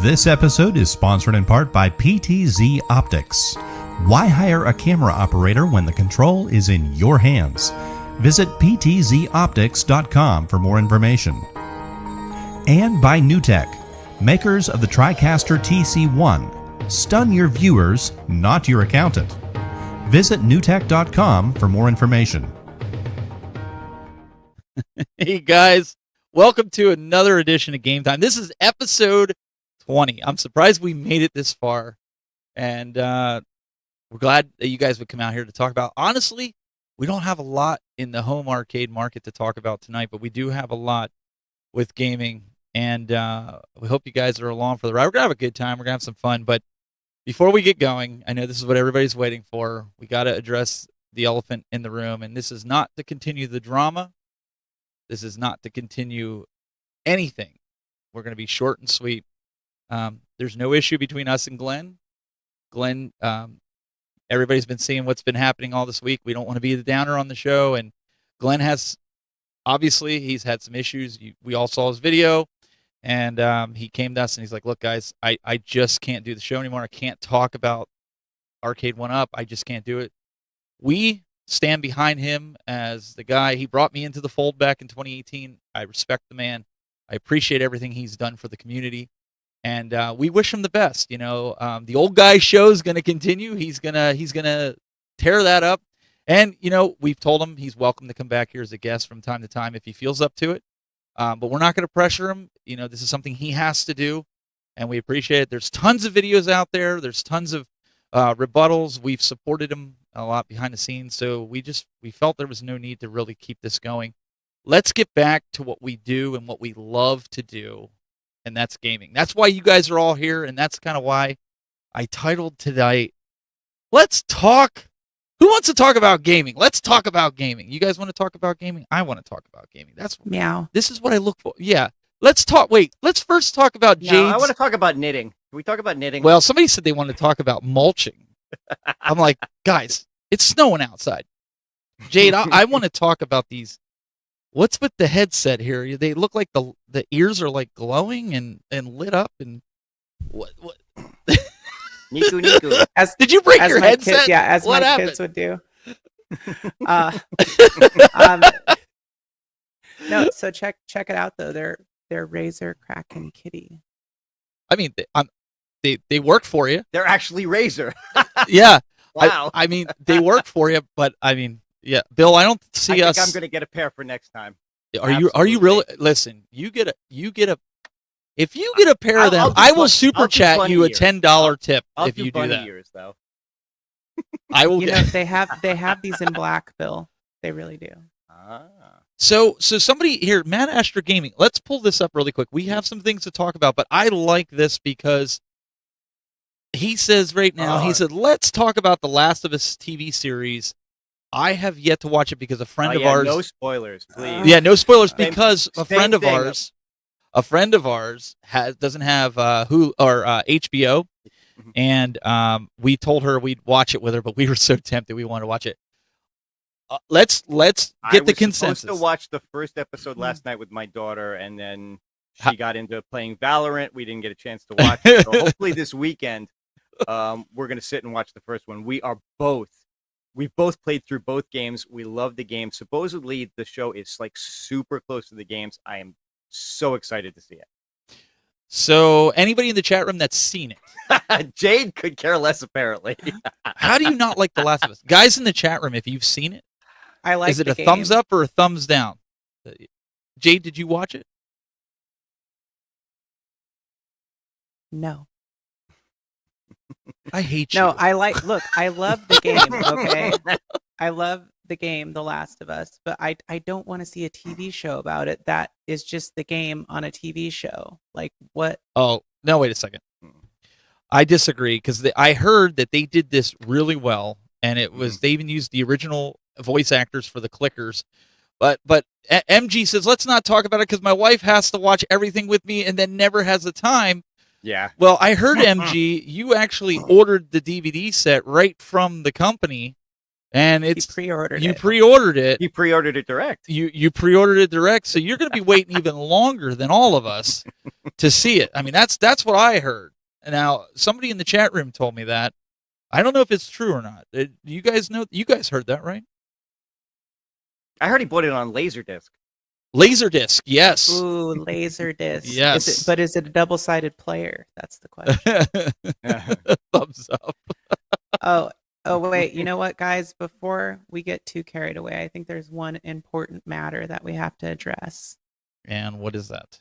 This episode is sponsored in part by PTZ Optics. Why hire a camera operator when the control is in your hands? Visit ptzoptics.com for more information. And by NewTek, makers of the TriCaster TC1. Stun your viewers, not your accountant. Visit newtek.com for more information. Hey guys, welcome to another edition of Game Time. This is episode 20. I'm surprised we made it this far, and we're glad that you guys would come out here to talk about. Honestly, we don't have a lot in the home arcade market to talk about tonight, but we do have a lot with gaming, and we hope you guys are along for the ride. We're going to have a good time. We're going to have some fun, but before we get going, I know this is what everybody's waiting for. We got to address the elephant in the room, and this is not to continue the drama. This is not to continue anything. We're going to be short and sweet. There's no issue between us and Glenn. Glenn, everybody's been seeing what's been happening all this week. We don't want to be the downer on the show, and Glenn has, obviously, he's had some issues. We all saw his video, and he came to us and he's like, look, guys, I just can't do the show anymore. I can't talk about Arcade 1-Up. I just can't do it. We stand behind him as the guy. He brought me into the fold back in 2018. I respect the man. I appreciate everything he's done for the community. And we wish him the best. You know, the old guy show is going to continue. He's gonna tear that up. And you know, we've told him he's welcome to come back here as a guest from time to time if he feels up to it. But we're not going to pressure him. You know, this is something he has to do, and we appreciate it. There's tons of videos out there. There's tons of rebuttals. We've supported him a lot behind the scenes, so we felt there was no need to really keep this going. Let's get back to what we do and what we love to do. And that's gaming. That's why you guys are all here, and that's kind of why I titled tonight, Let's Talk. Who wants to talk about gaming? Let's talk about gaming. You guys want to talk about gaming? I want to talk about gaming. That's meow. This is what I look for. Yeah. Let's talk. Wait, let's first talk about Jayde. I want to talk about knitting. Can we talk about knitting? Well, somebody said they wanted to talk about mulching. I'm like, guys, it's snowing outside. Jayde, I want to talk about these. What's with the headset here? They look like the ears are like glowing and lit up and what? Niku Niku. Did you break your headset? Kids, yeah, as what my happened? kids would do. No, so check it out though. They're Razor Kraken Kitty. I mean, they work for you. They're actually Razor. Yeah. Wow. I mean, they work for you, but I mean. Yeah, Bill, I don't see us. I think I'm going to get a pair for next time. Are you really? Listen, if you get a pair of them, I will super chat you a $10 tip if you do that. Years, though. I will. You know, they have these in black, Bill. They really do. So somebody here, Matt Astor Gaming. Let's pull this up really quick. We have some things to talk about, but I like this because he says right now. He said, "Let's talk about the Last of Us TV series." I have yet to watch it because a friend of ours. No spoilers, please. Yeah, no spoilers because a friend of ours doesn't have HBO, and we told her we'd watch it with her, but we were so tempted we wanted to watch it. Let's get the consensus. I was supposed to watch the first episode last night with my daughter, and then she got into playing Valorant. We didn't get a chance to watch it, so hopefully this weekend we're going to sit and watch the first one. We've both played through both games. We love the game. Supposedly, the show is like super close to the games. I am so excited to see it. So, anybody in the chat room that's seen it? Jayde could care less, apparently. How do you not like The Last of Us? Guys in the chat room, if you've seen it, I like. Is it a thumbs up or a thumbs down? Jayde, did you watch it? No. I hate you. No, I love the game, okay? I love the game, The Last of Us, but I don't want to see a TV show about it that is just the game on a TV show. Like, what? Oh, No, wait a second. Mm. I disagree because I heard that they did this really well, and it was they even used the original voice actors for the clickers. But MG says, let's not talk about it because my wife has to watch everything with me and then never has the time. Yeah. Well, I heard, MG, you actually ordered the DVD set right from the company, and He pre-ordered you it. pre-ordered it. He pre-ordered it direct. You pre-ordered it direct, so you're going to be waiting even longer than all of us to see it. I mean, that's what I heard. Now, somebody in the chat room told me that. I don't know if it's true or not. You guys know? You guys heard that, right? I heard he bought it on Laserdisc. Laserdisc, yes. Ooh, Laserdisc. Yes. Is it a double-sided player? That's the question. Thumbs up. Oh, wait. You know what, guys? Before we get too carried away, I think there's one important matter that we have to address. And what is that?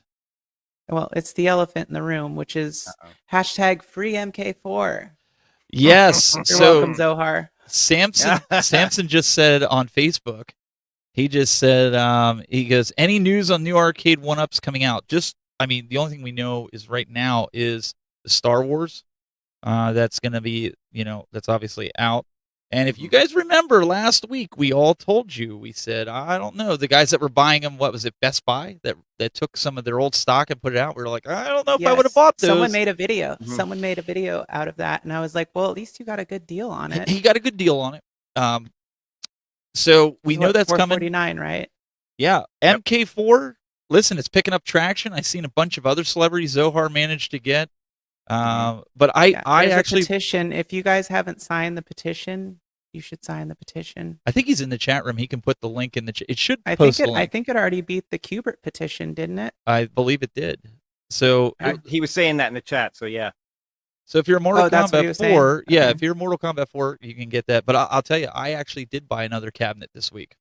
Well, it's the elephant in the room, which is hashtag free MK4. Yes. You're So welcome, Zohar. Samson just said on Facebook, he just said, he goes, any news on new arcade 1-ups coming out? The only thing we know is right now is the Star Wars. That's going to be, that's obviously out. And if you guys remember last week, we all told you, we said, I don't know, the guys that were buying them, what was it, Best Buy, that took some of their old stock and put it out. We were like, I don't know if I would have bought those. Someone made a video. Mm-hmm. Someone made a video out of that. And I was like, well, at least you got a good deal on it. He got a good deal on it. So we know that's coming. $449, right? Yeah. MK4, listen, it's picking up traction. I've seen a bunch of other celebrities Zohar managed to get. But I actually petition. If you guys haven't signed the petition, you should sign the petition. I think he's in the chat room. He can put the link in the chat. It should I post think the link. I think it already beat the Qbert petition, didn't it? I believe it did. So he was saying that in the chat. So yeah. So if you're Mortal Kombat 4, okay. If you're Mortal Kombat 4, you can get that. But I'll tell you, I actually did buy another cabinet this week.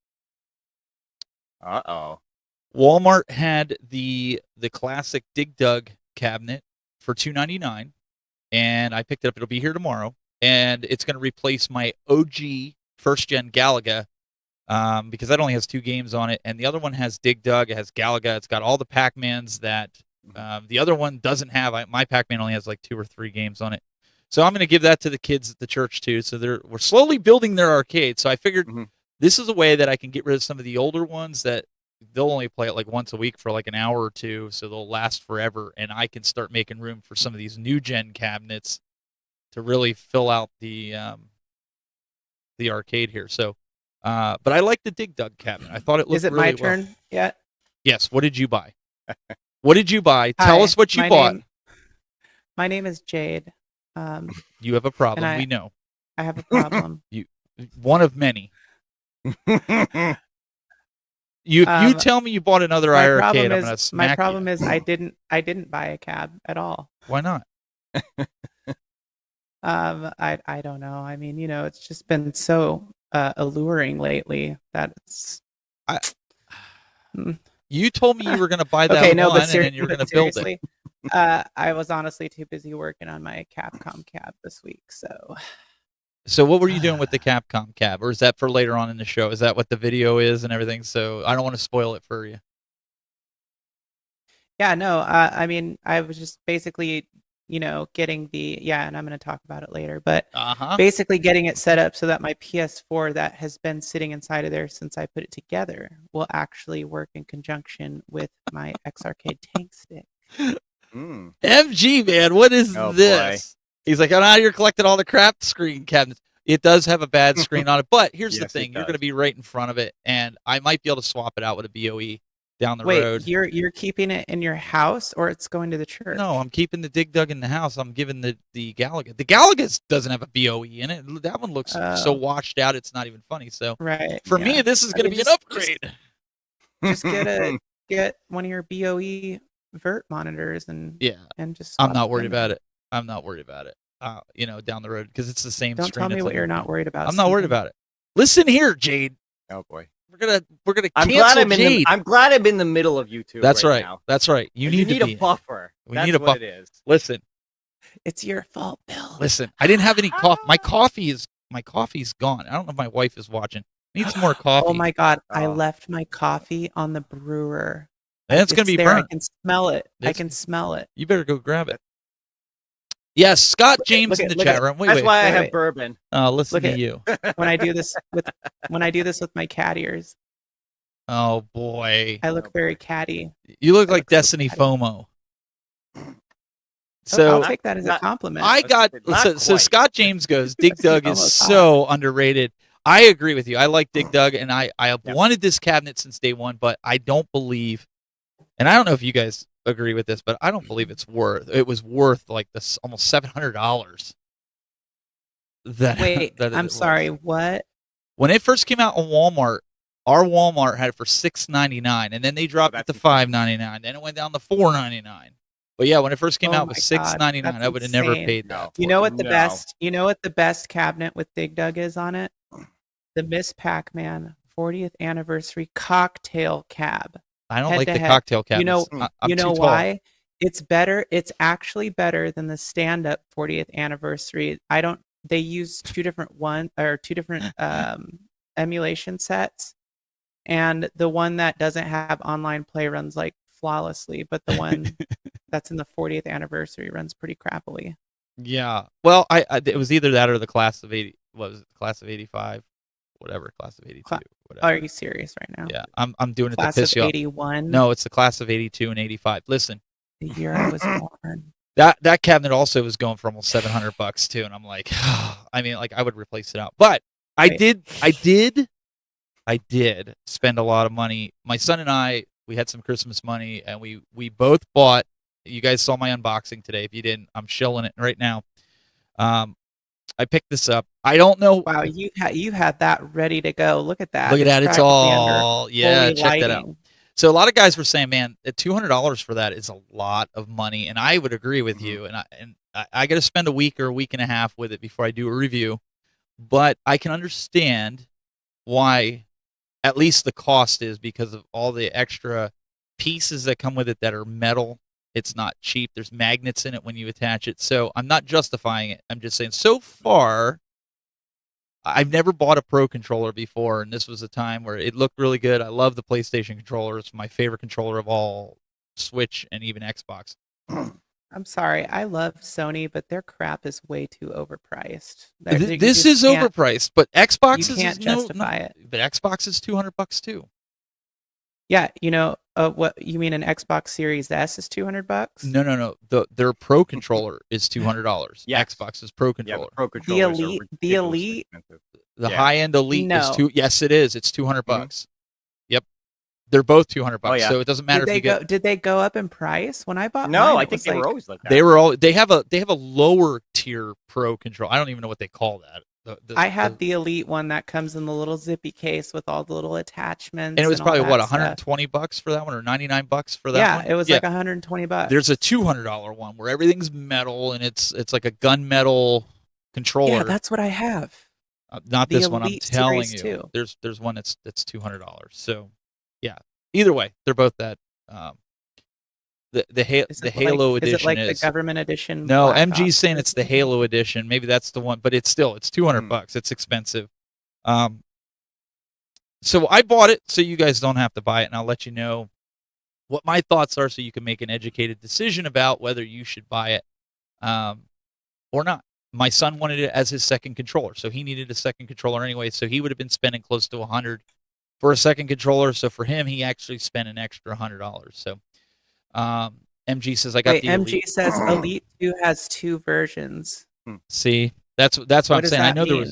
Walmart had the classic Dig Dug cabinet for $2.99, and I picked it up. It'll be here tomorrow, and it's going to replace my OG first-gen Galaga because that only has 2 games on it, and the other one has Dig Dug. It has Galaga. It's got all the Pac-Mans that the other one doesn't have. My Pac-Man only has like 2 or 3 games on it. So I'm going to give that to the kids at the church too. So we're slowly building their arcade. So I figured this is a way that I can get rid of some of the older ones that they'll only play it like once a week for like an hour or 2, so they'll last forever, and I can start making room for some of these new gen cabinets to really fill out the arcade here. So, but I like the Dig Dug cabinet. I thought it looked. Is it really my turn yet? Yes. What did you buy? What did you buy? Tell us what you bought. My name is Jayde. You have a problem. We know. I have a problem. One of many. You tell me you bought another arcade. I'm gonna smack my problem you. is I didn't buy a cab at all. Why not? I don't know. I mean, it's just been so alluring lately that it's. You told me you were going to buy that okay, no, one, but and then you were going to build it. I was honestly too busy working on my Capcom cab this week, so. So what were you doing with the Capcom cab, or is that for later on in the show? Is that what the video is and everything? So I don't want to spoil it for you. Yeah, no. I mean, I was just basically, getting and I'm going to talk about it later, but basically getting it set up so that my PS4 that has been sitting inside of there since I put it together will actually work in conjunction with my X-Arcade tank stick. MG, man, what is this? Boy. He's like, now you're collecting all the crap screen cabinets. It does have a bad screen on it, but here's the thing. You're going to be right in front of it, and I might be able to swap it out with a BOE down the road. Wait, you're keeping it in your house, or it's going to the church? No, I'm keeping the Dig Dug in the house. I'm giving the Galaga. The Galaga doesn't have a BOE in it. That one looks so washed out, it's not even funny. So for me, this is going to be an upgrade. Just get one of your BOE vert monitors and just. I'm not worried about it. I'm not worried about it. Down the road because it's the same screen. Don't tell me what you're not worried about. I'm not worried about it. Listen here, Jayde. Oh boy. We're gonna cancel Jayde. I'm glad I'm in the middle of you two. That's right. Now. That's right. You need a buffer. We need a buffer. It is. Listen. It's your fault, Bill. Listen. I didn't have any coffee. My coffee's gone. I don't know if my wife is watching. I need some more coffee. Oh my God! I left my coffee on the brewer. And it's gonna be burnt. I can smell it. I can smell it. You better go grab it. Yes, Scott James in the chat room. That's why I have bourbon. Listen to you. When I do this with my cat ears. Oh boy, I look very catty. You look like Destiny FOMO. So I'll take that as a compliment. So Scott James goes, Dig Dug is so underrated. I agree with you. I like Dig Dug, and I wanted this cabinet since day one, but I don't believe, and I don't know if you guys agree with this, but I don't believe it was worth like this almost $700. Wait, I'm sorry, what? When it first came out on Walmart, our Walmart had it for $6.99, and then they dropped it to $5.99. Then it went down to $4.99. But yeah, when it first came out, it was $6.99. I would have never paid that. You know what the best? You know what the best cabinet with Dig Dug is on it? The Miss Pac-Man 40th anniversary cocktail cab. I don't like the cocktail cab. You know why? It's better. It's actually better than the stand-up 40th anniversary. They use two different emulation sets, and the one that doesn't have online play runs like flawlessly, but the one that's in the 40th anniversary runs pretty crappily. Yeah. Well, it was either that or the class of 80. What was it? Class of 85, whatever. Class of 82. Whatever. Are you serious right now? Yeah, I'm doing it class to piss you off. 81. No, it's the class of 82 and 85. Listen, the year I was born. That cabinet also was going for almost $700 too, and I'm like, I mean, like I would replace it out, but I did spend a lot of money. My son and I, we had some Christmas money, and we both bought. You guys saw my unboxing today. If you didn't, I'm shilling it right now. I picked this up. I don't know. Wow, you had that ready to go. Look at that. Look at that. It's all check lighting. that out. So a lot of guys were saying, man, $200 for that is a lot of money, and I would agree with you. And I got to spend a week or a week and a half with it before I do a review. But I can understand why, at least the cost is, because of all the extra pieces that come with it that are metal. It's not cheap. There's magnets in it when you attach it. So I'm not justifying it. I'm just saying, so far, I've never bought a Pro controller before, and this was a time where it looked really good. I love the PlayStation controller. It's my favorite controller of all, Switch and even Xbox. I'm sorry. I love Sony, but their crap is way too overpriced. This is overpriced, but Xbox you can't justify it. But Xbox is $200 too. Yeah, what you mean? An Xbox Series S is $200? No. Their Pro controller is $200. Yes. Xbox's Pro controller. The Elite. The high-end Elite is Yes, it is. It's $200. Yep, they're both $200. Oh, yeah. So it doesn't matter Did they go up in price when I bought? No, mine, I think they were always like that. They have a lower tier Pro control. I don't even know what they call that. I have the Elite one that comes in the little zippy case with all the little attachments. And it was probably $120 for that one, or $99 for that one? Yeah, it was like $120. There's a $200 one where everything's metal and it's like a gunmetal controller. Yeah, that's what I have. Not this one, I'm telling you. Too. There's one that's $200. So, yeah. Either way, they're both that. The Halo edition is it like the government edition? No, MG's saying it's the Halo edition. Maybe that's the one, but it's $200. It's expensive. So I bought it so you guys don't have to buy it, and I'll let you know what my thoughts are so you can make an educated decision about whether you should buy it or not. My son wanted it as his second controller, so he needed a second controller anyway, so he would have been spending close to $100 for a second controller. So for him, he actually spent an extra $100. So MG says I got the Elite. MG says Elite 2 has 2 versions. See, that's what I'm saying. I know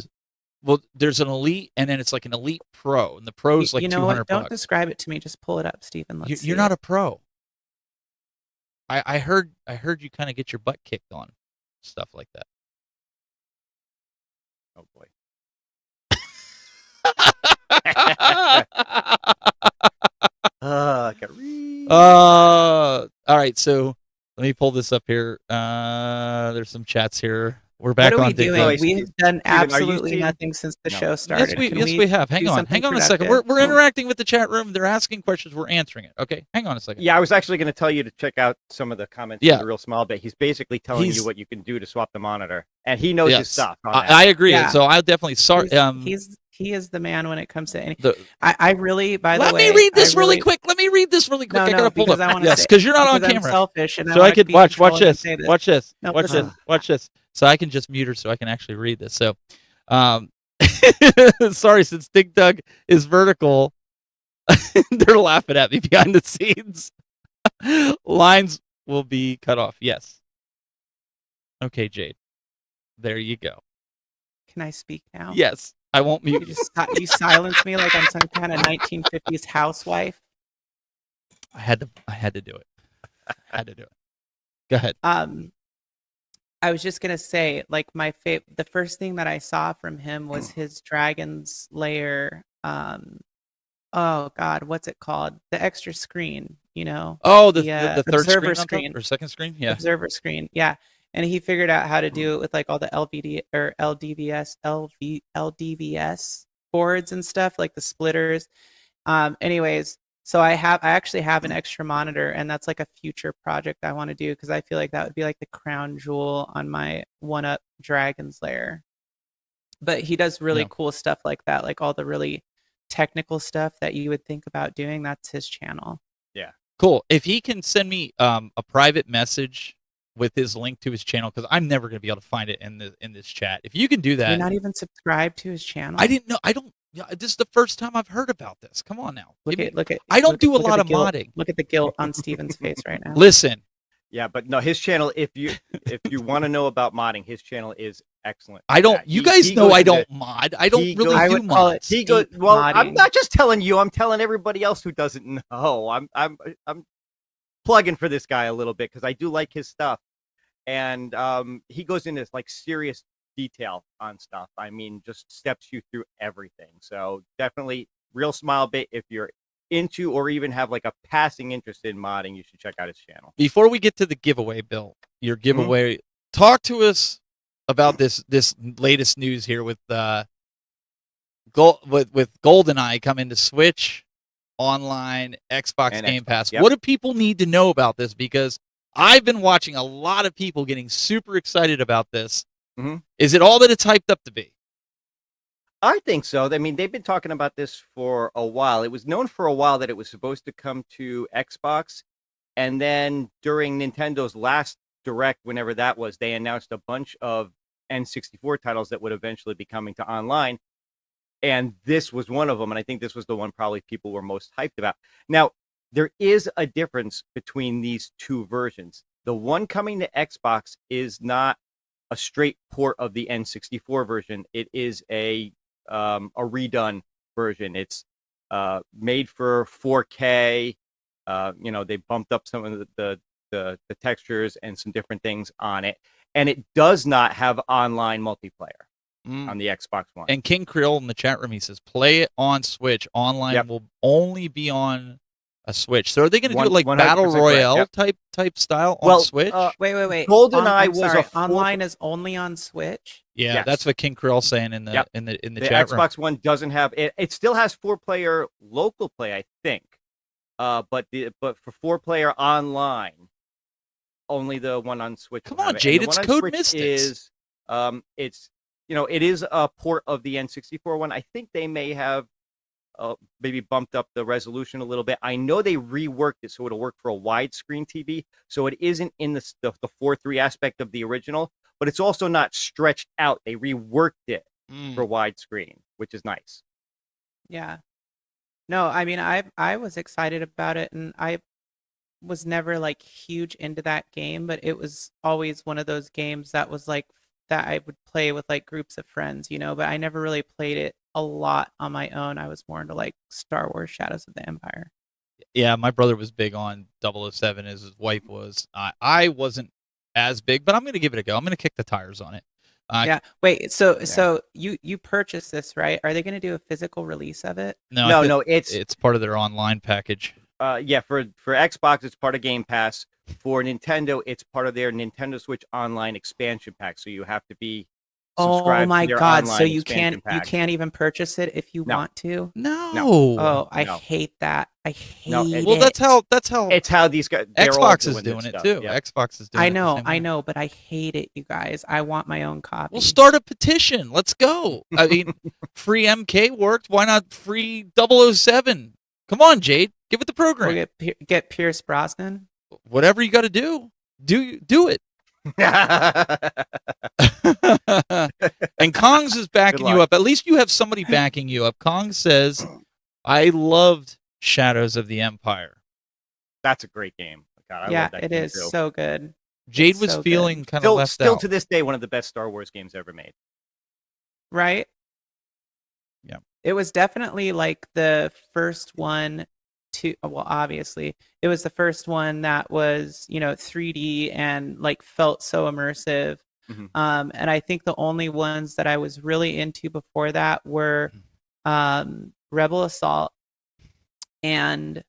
there's an Elite, and then it's like an Elite Pro, and the Pro's like $200. Don't describe it to me. Just pull it up, Stephen. You're not a pro. I heard you kind of get your butt kicked on stuff like that. Oh boy. I gotta read. All right, so let me pull this up here. There's some chats here. We're back on Dig Dug. We've done absolutely nothing since the show started. Yes, we have. Hang on a second. We're interacting with the chat room. They're asking questions. We're answering it. Okay, hang on a second. Yeah, I was actually going to tell you to check out some of the comments in the Real Small Bit. He's basically telling you what you can do to swap the monitor, and he knows his stuff. I agree. Yeah. So I'll definitely start. He's he is the man when it comes to any. I really, by the way, let me read this really quick. Let me read this really quick. No, I gotta pull because up. I want to. Yes, because you're not on because camera. I'm selfish, and so I could watch this. Watch this. No, watch listen. this. Watch this. So I can just mute her so I can actually read this. So, sorry, since Dig Dug is vertical, they're laughing at me behind the scenes. Lines will be cut off. Yes. Okay, Jade. There you go. Can I speak now? Yes. I won't mute. You silence me like I'm some kind of 1950s housewife. I had to do it. I had to do it. Go ahead. I was just gonna say, like, the first thing that I saw from him was his Dragon's Lair. Oh God, what's it called? The extra screen, you know? Oh, the third observer screen or second screen? Yeah. Observer screen, yeah. And he figured out how to do it with like all the LVD or LDVS boards and stuff, like the splitters. Anyways, so I actually have an extra monitor, and that's like a future project I want to do because I feel like that would be like the crown jewel on my one-up Dragon's Lair. But he does really cool stuff like that, like all the really technical stuff that you would think about doing. That's his channel. Yeah, cool. If he can send me a private message with his link to his channel, because I'm never going to be able to find it in this chat. If you can do that, you're not even subscribed to his channel. I didn't know. I don't. Yeah, this is the first time I've heard about this. Come on now. Look at. I don't do a lot of modding. Look at the guilt on Steven's face right now. Listen. Yeah, but no, his channel. If you want to know about modding, his channel is excellent. I don't. You guys know I don't mod. I don't really do mods. He goes. Well, modding. I'm not just telling you. I'm telling everybody else who doesn't know. I'm plugging for this guy a little bit because I do like his stuff, and he goes into like serious detail on stuff. I mean, just steps you through everything. So definitely, real smile bit. If you're into or even have like a passing interest in modding, you should check out his channel. Before we get to the giveaway, Bill, your giveaway, talk to us about this latest news here with GoldenEye coming to Switch, online, Xbox and Game Pass. Yep. What do people need to know about this? Because I've been watching a lot of people getting super excited about this. Mm-hmm. Is it all that it's hyped up to be? I think so. I mean, they've been talking about this for a while. It was known for a while that it was supposed to come to Xbox. And then during Nintendo's last Direct, whenever that was, they announced a bunch of N64 titles that would eventually be coming to online. And this was one of them. And I think this was the one probably people were most hyped about. Now, there is a difference between these two versions. The one coming to Xbox is not a straight port of the N64 version. It is a redone version. It's made for 4K. They bumped up some of the textures and some different things on it, and it does not have online multiplayer on the Xbox One. And King Creole in the chat room, he says, play it on Switch. Online will only be on a Switch. So are they going to do it like Battle Royale type style on Switch? Wait. GoldenEye was online is only on Switch. Yeah, yes. That's what King Creole's saying in the chat room. The Xbox One doesn't have it. It still has 4-player local play, I think. But for 4-player online, only the one on Switch. Come on, Jade, it's Code Mystics. It is a port of the N64 one. I think they may have maybe bumped up the resolution a little bit. I know they reworked it so it'll work for a widescreen TV. So it isn't in the 4:3 aspect of the original, but it's also not stretched out. They reworked it for widescreen, which is nice. Yeah. No, I mean, I was excited about it, and I was never like huge into that game, but it was always one of those games that was like that I would play with like groups of friends, but I never really played it a lot on my own. I was more into like Star Wars Shadows of the Empire. Yeah, my brother was big on 007 as his wife was. I wasn't as big, but I'm going to give it a go. I'm going to kick the tires on it. Wait, so you purchased this, right? Are they going to do a physical release of it? No, it's part of their online package. For Xbox, it's part of Game Pass. For Nintendo, it's part of their Nintendo Switch Online expansion pack. So you have to be Oh subscribe my to their God! So online you expansion can't pack. even purchase it if you No. want to. No. Oh, I No. hate that. I No, hate Well, it. that's how It's how these guys. They're all Xbox is this doing it stuff. too. Yep. Xbox is doing it the same way. I know, but I hate it, you guys. I want my own copy. Well, start a petition. Let's go. I mean, free MK worked. Why not free 007? Come on, Jade. Give it the program. We'll get Pierce Brosnan. Whatever you got to do it. And Kongs is backing you up. At least you have somebody backing you up. Kong says, I loved Shadows of the Empire. That's a great game. God, I yeah, love that it game is too. so good. Jade was so feeling kind of left still out. to this day, one of the best Star Wars games ever made. Right? Yeah. It was definitely like the first one to, well, obviously, it was the first one that was, 3D and like felt so immersive. Mm-hmm. And I think the only ones that I was really into before that were Rebel Assault and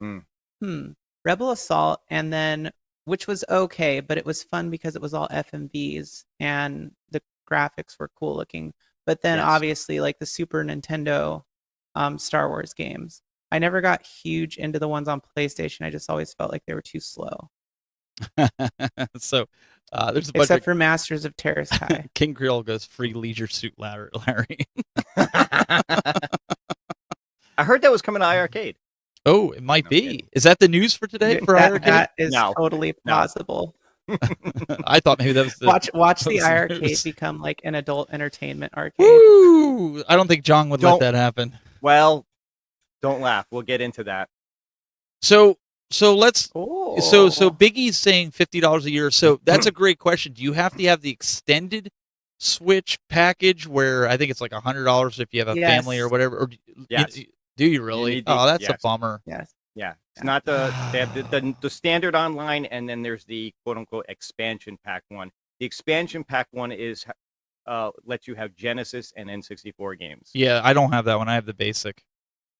Rebel Assault, and then which was okay, but it was fun because it was all FMVs and the graphics were cool looking. But then obviously like the Super Nintendo Star Wars games. I never got huge into the ones on PlayStation. I just always felt like they were too slow. So there's a Except for Masters of Terrace High. King Creole goes free Leisure Suit Larry. I heard that was coming to iArcade. Oh, it might be. Is that the news for today for iArcade? That is totally plausible. I thought maybe that was the watch the iArcade become like an adult entertainment arcade. Woo! I don't think John would let that happen. Well, don't laugh. We'll get into that. So let's so Biggie's saying $50 a year. So that's a great question. Do you have to have the extended Switch package where I think it's like $100 if you have a family or whatever? Or do you really? That's a bummer. Yes. Yeah. It's not they have the standard online, and then there's the quote unquote expansion pack one. The expansion pack one is lets you have Genesis and N64 games. Yeah, I don't have that one. I have the basic.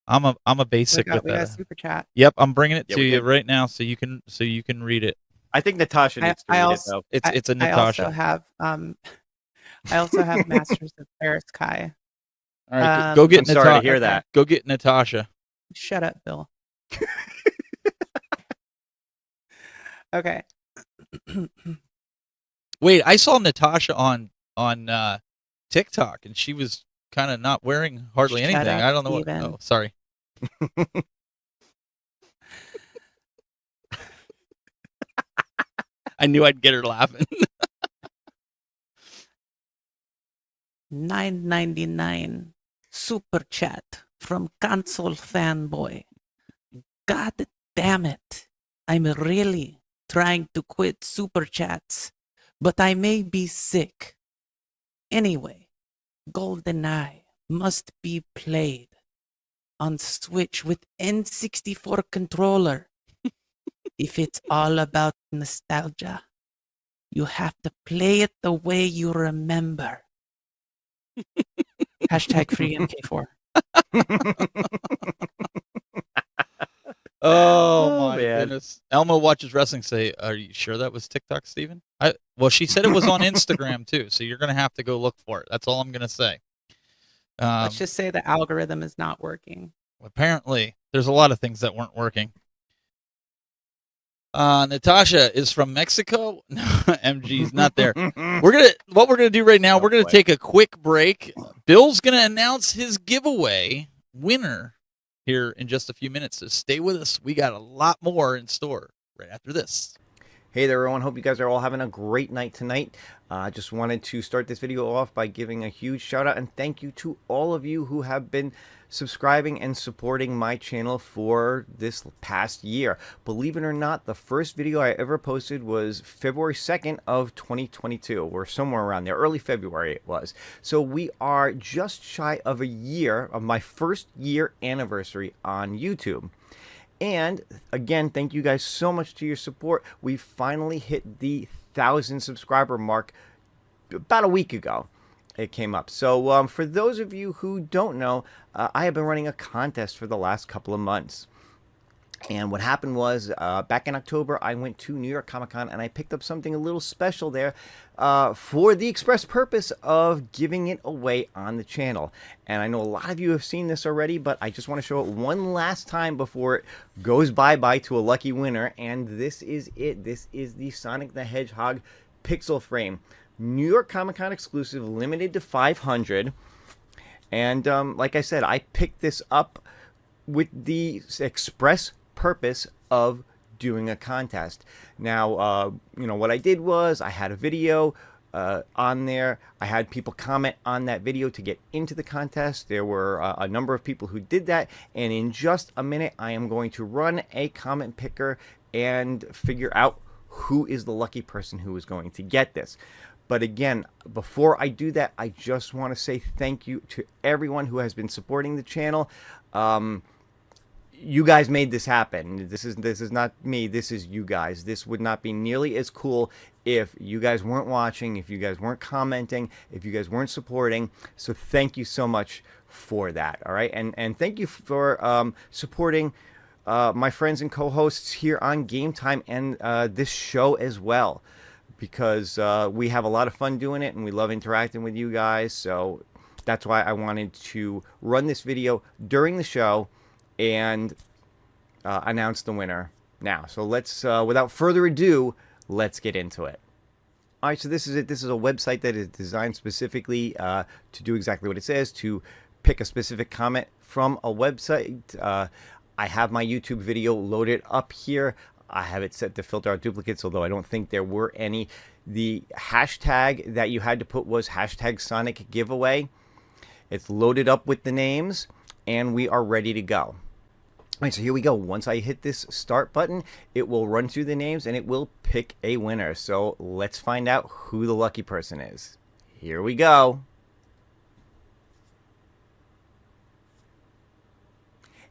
I'm a basic with we got that. Super chat. Yep, I'm bringing it to you right now so you can read it. I think Natasha needs to read it though. It's a Natasha. I also have Masters of Terrace High. All right, go get I'm sorry to hear that. Go get Natasha. Shut up, Bill. Okay. Wait, I saw Natasha on TikTok, and she was kind of not wearing hardly anything. I don't know Steven. Oh, sorry. I knew I'd get her laughing. $9.99 super chat from console fanboy. God damn it! I'm really trying to quit super chats, but I may be sick. Anyway, GoldenEye must be played on Switch with N64 controller. If it's all about nostalgia, you have to play it the way you remember. Hashtag free MK4. Oh my goodness. Elmo watches wrestling. Say, are you sure that was TikTok, Steven? Well, she said it was on Instagram too, so you're gonna have to go look for it. That's all I'm gonna say. Let's just say the algorithm is not working. Apparently, there's a lot of things that weren't working. Natasha is from Mexico. No, MG's not there. What we're gonna do right now. We're gonna take a quick break. Bill's gonna announce his giveaway winner here in just a few minutes. So stay with us. We got a lot more in store right after this. Hey there, everyone. Hope you guys are all having a great night tonight. I just wanted to start this video off by giving a huge shout out and thank you to all of you who have been subscribing and supporting my channel for this past year. Believe it or not, the first video I ever posted was February 2nd of 2022, or somewhere around there, early February it was. So we are just shy of a year of my first year anniversary on YouTube. And again, thank you guys so much to your support. We finally hit the 1,000 subscriber mark about a week ago. It came up. So for those of you who don't know, I have been running a contest for the last couple of months. And what happened was, back in October, I went to New York Comic Con and I picked up something a little special there for the express purpose of giving it away on the channel. And I know a lot of you have seen this already, but I just want to show it one last time before it goes bye-bye to a lucky winner. And this is it. This is the Sonic the Hedgehog pixel frame. New York Comic Con exclusive, limited to 500. And like I said, I picked this up with the express purpose of doing a contest. Now, you know, what I did was I had a video on there. I had people comment on that video to get into the contest. There were a number of people who did that. And in just a minute, I am going to run a comment picker and figure out who is the lucky person who is going to get this. But again, before I do that, I just want to say thank you to everyone who has been supporting the channel. You guys made this happen. This is not me. This is you guys. This would not be nearly as cool if you guys weren't watching, if you guys weren't commenting, if you guys weren't supporting. So thank you so much for that. All right, and thank you for supporting my friends and co-hosts here on Game Time and this show as well, because we have a lot of fun doing it and we love interacting with you guys. So that's why I wanted to run this video during the show and announce the winner now. So let's, without further ado, let's get into it. All right, so this is it. This is a website that is designed specifically to do exactly what it says, to pick a specific comment from a website. I have my YouTube video loaded up here. I have it set to filter out duplicates, although I don't think there were any. The hashtag that you had to put was hashtag Sonic giveaway. It's loaded up with the names, and we are ready to go. All right, so here we go. Once I hit this start button, it will run through the names and it will pick a winner. So let's find out who the lucky person is. Here we go.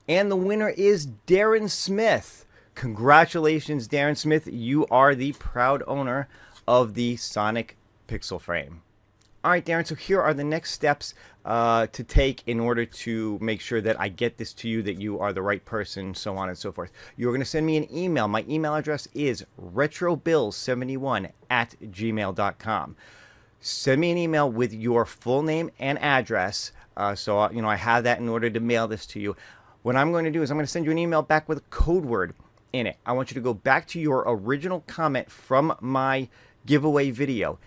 And the winner is Darren Smith. Congratulations, Darren Smith. You are the proud owner of the Sonic pixel frame. All right, Darren, so here are the next steps to take in order to make sure that I get this to you, that you are the right person, so on and so forth. You're going to send me an email. My email address is retrobills71@gmail.com. Send me an email with your full name and address, so you know I have that in order to mail this to you. What I'm going to do is I'm going to send you an email back with a code word in it. I want you to go back to your original comment from my giveaway video,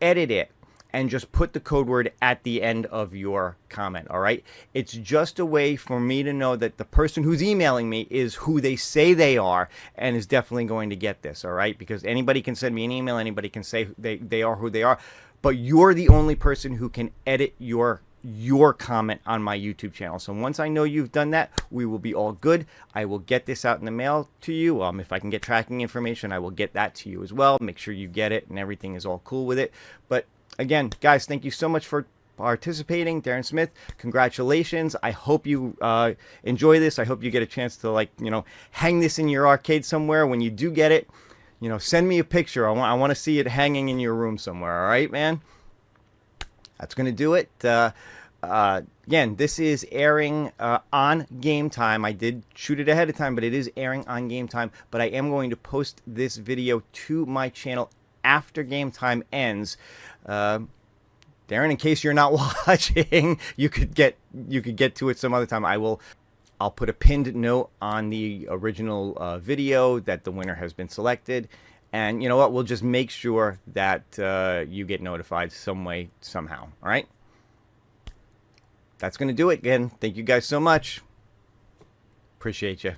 edit it, and just put the code word at the end of your comment. All right, it's just a way for me to know that the person who's emailing me is who they say they are and is definitely going to get this. All right, because anybody can send me an email, anybody can say they are who they are, but you're the only person who can edit your comment on my YouTube channel. So once I know you've done that, we will be all good. I will get this out in the mail to you. If I can get tracking information, I will get that to you as well. Make sure you get it and everything is all cool with it. But again, guys, thank you so much for participating. Darren Smith, congratulations. I hope you enjoy this. I hope you get a chance to, like, you know, hang this in your arcade somewhere. When you do get it, you know, send me a picture. I want to see it hanging in your room somewhere. All right, man? That's going to do it. Again, this is airing on Game Time. I did shoot it ahead of time, but it is airing on Game Time. But I am going to post this video to my channel after Game Time ends. Darren, in case you're not watching, you could get to it some other time. I'll put a pinned note on the original video that the winner has been selected. And you know what? We'll just make sure that you get notified some way, somehow. All right? That's going to do it. Again, thank you guys so much. Appreciate you.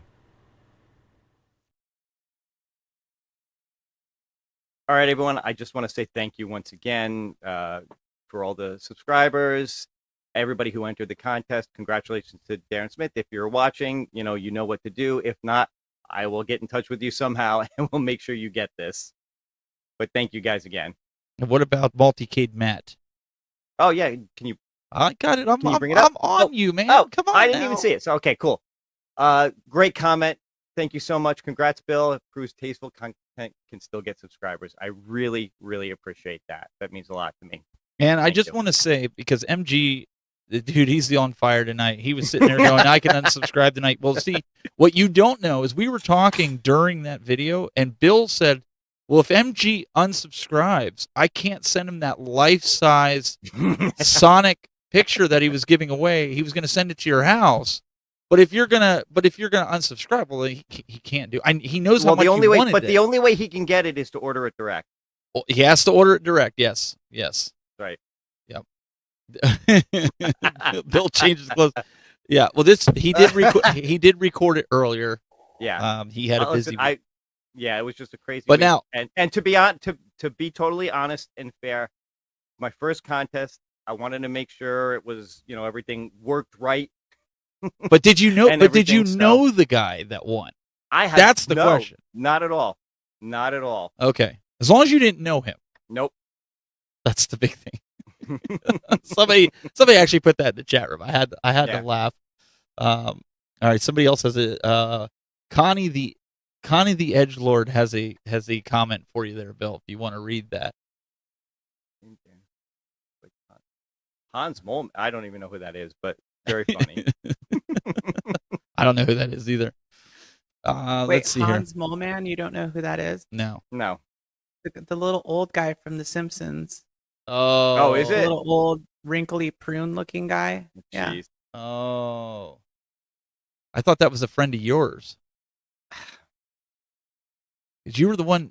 All right, everyone. I just want to say thank you once again for all the subscribers, everybody who entered the contest. Congratulations to Darren Smith. If you're watching, you know what to do. If not, I will get in touch with you somehow and we'll make sure you get this. But thank you guys again. And what about Multicade Matt? Oh, yeah. Can you? I got it. I'm bring it up? on you, man. Oh, come on. I didn't even see it. So, okay, cool. Great comment. Thank you so much. Congrats, Bill. It proves tasteful content can still get subscribers. I really, really appreciate that. That means a lot to me. And I just want to say, because MG Dude, he's on fire tonight. He was sitting there going, I can unsubscribe tonight. Well, see, what you don't know is we were talking during that video, and Bill said, well, if MG unsubscribes, I can't send him that life-size Sonic picture that he was giving away. He was going to send it to your house. But if you're gonna unsubscribe, well, he can't do. He knows how much you wanted it. But the only way he can get it is to order it direct. Well, he has to order it direct. Yes. Right. Yep. Bill changes clothes. Yeah. Well, he did record it earlier. Yeah. He had a busy. Yeah, it was just a crazy. But week. now, and to be totally honest and fair, my first contest, I wanted to make sure it was, everything worked right. But did you know? The guy that won? That's the question. Not at all. Not at all. Okay, as long as you didn't know him. Nope. That's the big thing. somebody actually put that in the chat room. I had to laugh. All right, somebody else has a Connie the Edgelord has a comment for you there, Bill. If you want to read that. Hans Mole. I don't even know who that is, but very funny. I don't know who that is either. Wait, let's see Hans here. Mole Man, you don't know who that is? No. The little old guy from The Simpsons. Oh, is it? The little old wrinkly prune looking guy. Yeah. Jeez. Oh. I thought that was a friend of yours. Because you were the one.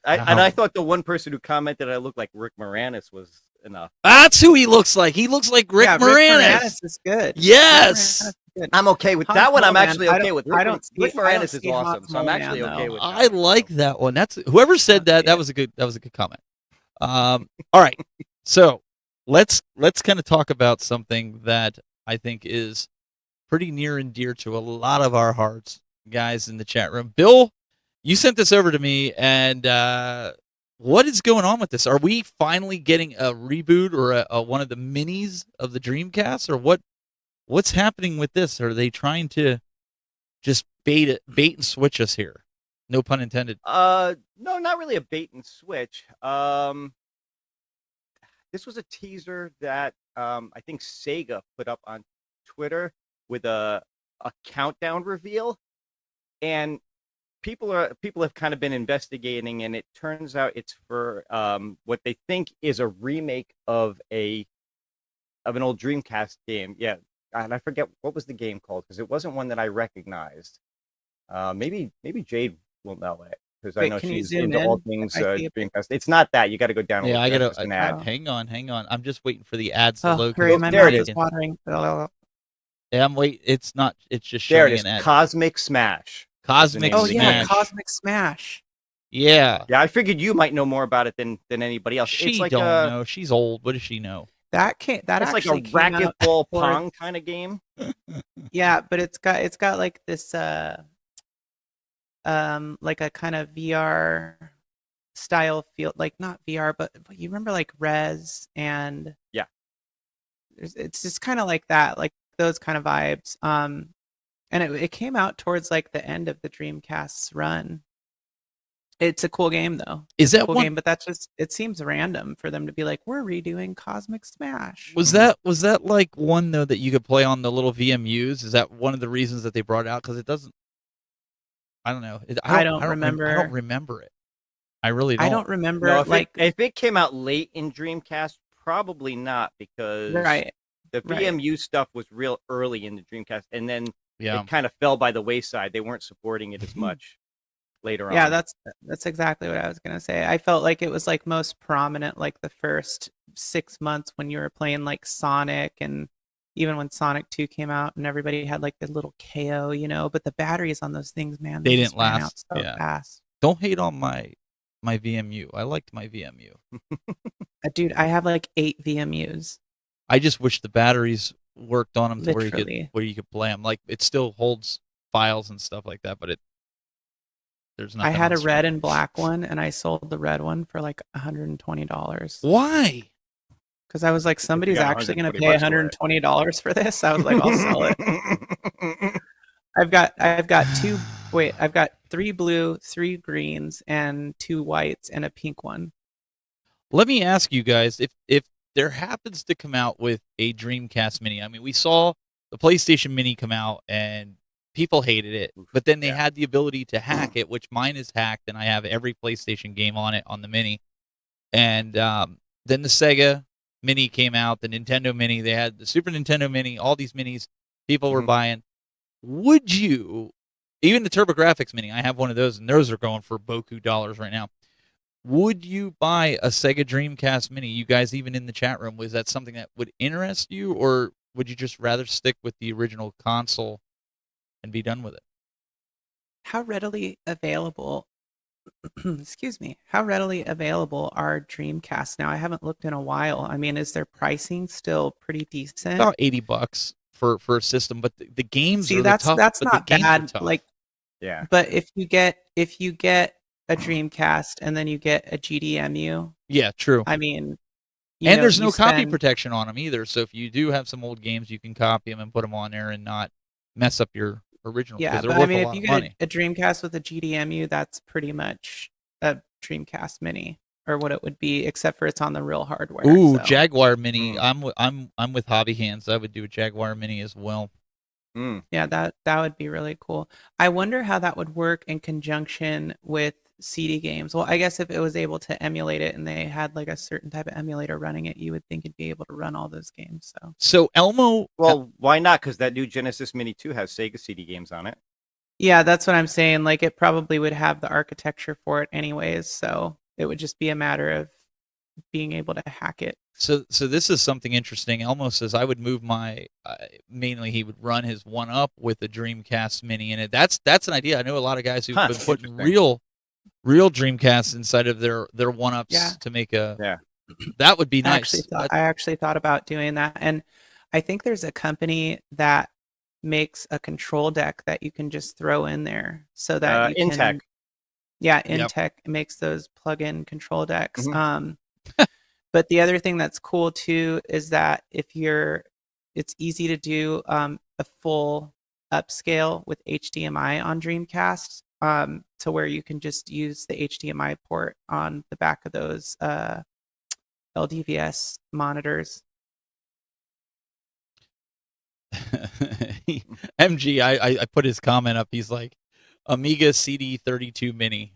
I thought the one person who commented I looked like Rick Moranis was enough. That's who he looks like. He looks like Rick Moranis. Rick Moranis is good. Yes. Good. I'm okay with that one. I'm actually okay with. Rick Moranis is awesome, so I'm actually okay with that. I like that one. That's whoever said that. That was a good comment. All right. So let's kind of talk about something that I think is pretty near and dear to a lot of our hearts, guys in the chat room. Bill, you sent this over to me, and what is going on with this? Are we finally getting a reboot or a one of the minis of the Dreamcast, or what's happening with this? Are they trying to just bait and switch us here? No pun intended. No, not really a bait and switch. This was a teaser that I think Sega put up on Twitter with a countdown reveal, and people have kind of been investigating, and it turns out it's for what they think is a remake of an old Dreamcast game. Yeah, and I forget what was the game called because it wasn't one that I recognized. Maybe Jade will know it because I know she's into all things Dreamcast. It's not that. You got to go down. Yeah, I got to. Hang on. I'm just waiting for the ads to load. There it is. Watering. Yeah, I'm waiting. It's not. It's just there. Showing It is. Cosmic Smash. Cosmic Smash. Oh yeah, Cosmic Smash. Yeah. Yeah, I figured you might know more about it than anybody else. She it's like don't know. She's old. What does she know? It's like a racquetball pong kind of game. Yeah, but it's got like this like a kind of VR style feel, like not VR, but you remember like Rez and yeah, it's just kind of like that, like those kind of vibes. And it came out towards like the end of the Dreamcast's run. It's a cool game though. Is that a cool one game? But that's just, it seems random for them to be like, we're redoing Cosmic Smash. Was that like one though that you could play on the little VMUs? Is that one of the reasons that they brought it out? Because it doesn't. I don't know. I don't remember. I don't remember it. I really don't. I don't remember. No, if it came out late in Dreamcast, probably not, because the VMU stuff was real early in the Dreamcast, and then it kind of fell by the wayside. They weren't supporting it as much later on. Yeah, that's exactly what I was gonna say. I felt like it was like most prominent like the first 6 months when you were playing like Sonic, and even when Sonic 2 came out and everybody had like the little KO, but the batteries on those things, man, they didn't last so fast. Don't hate on my VMU. I liked my VMU. Dude, I have like 8 VMUs. I just wish the batteries worked on them to where you could play them. Like it still holds files and stuff like that, but there's nothing. I had a red and black one, and I sold the red one for like $120. Why? Because I was like, somebody's actually going to pay $120 for this. I was like, I'll sell it. I've got 3 blue, 3 greens, and 2 whites, and a pink one. Let me ask you guys, if there happens to come out with a Dreamcast Mini. I mean, we saw the PlayStation Mini come out and people hated it, but then they had the ability to hack it, which mine is hacked, and I have every PlayStation game on it on the Mini. And then the Sega Mini came out, the Nintendo Mini, they had the Super Nintendo Mini, all these minis people were buying. Would you, even the TurboGrafx Mini, I have one of those, and those are going for boku dollars right now. Would you buy a Sega Dreamcast Mini? You guys, even in the chat room, was that something that would interest you, or would you just rather stick with the original console and be done with it? How readily available, excuse me, how readily available are Dreamcast now? I haven't looked in a while. I mean, is their pricing still pretty decent? About $80 for a system, but the games See, are that's tough. that's but not the games are bad. tough. Like, Yeah. but if you get a Dreamcast and then you get a GDMU, yeah, true. I mean, and there's no copy spend, protection on them either. So if you do have some old games, you can copy them and put them on there and not mess up your original. Yeah, they're but worth I mean, a if lot you of get money. a Dreamcast with a GDMU, that's pretty much a Dreamcast Mini, or what it would be, except for it's on the real hardware. Ooh, so. Jaguar Mini. I'm with Hobby Hands. I would do a Jaguar Mini as well. Yeah, that would be really cool. I wonder how that would work in conjunction with CD games. Well, I guess if it was able to emulate it and they had like a certain type of emulator running it, you would think it'd be able to run all those games. So Elmo. Well, why not? Because that new Genesis Mini 2 has Sega CD games on it. Yeah, that's what I'm saying. Like, it probably would have the architecture for it anyways, so it would just be a matter of being able to hack it. So this is something interesting. Elmo says I would move my mainly he would run his 1-up with a Dreamcast Mini in it. That's an idea. I know a lot of guys who've been putting real Dreamcasts inside of their 1-ups to make a that would be nice. I actually thought about doing that, and I think there's a company that makes a control deck that you can just throw in there so that you can. Yeah, Intech makes those plug-in control decks. But the other thing that's cool too is that it's easy to do a full upscale with HDMI on Dreamcast, to where you can just use the HDMI port on the back of those LDVS monitors. MG, I put his comment up. He's like, Amiga CD32 Mini.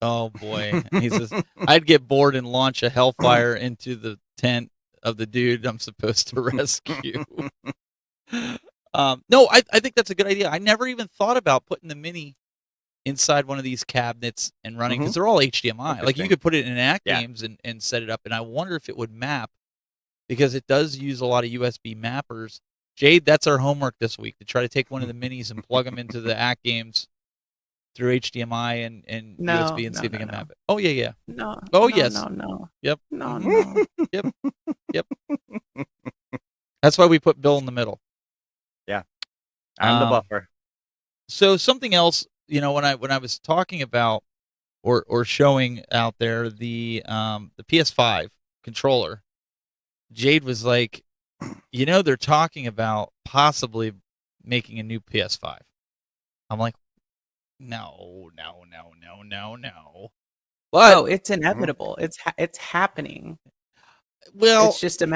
Oh boy. He says, I'd get bored and launch a Hellfire into the tent of the dude I'm supposed to rescue. No, I think that's a good idea. I never even thought about putting the Mini inside one of these cabinets and running, because they're all HDMI. Like, you could put it in ACT games and set it up, and I wonder if it would map, because it does use a lot of USB mappers. Jade, that's our homework this week, to try to take one of the Minis and plug them into the ACT games through HDMI and USB and see if we can map it. Oh, yeah. No. Oh, no, yes. No. Yep. No. Yep. That's why we put Bill in the middle. Yeah. I'm the buffer. So something else, when I was talking about or showing out there the PS5 controller, Jade was like, they're talking about possibly making a new PS5. I'm like, no. But it's inevitable. It's happening. Well, it's just a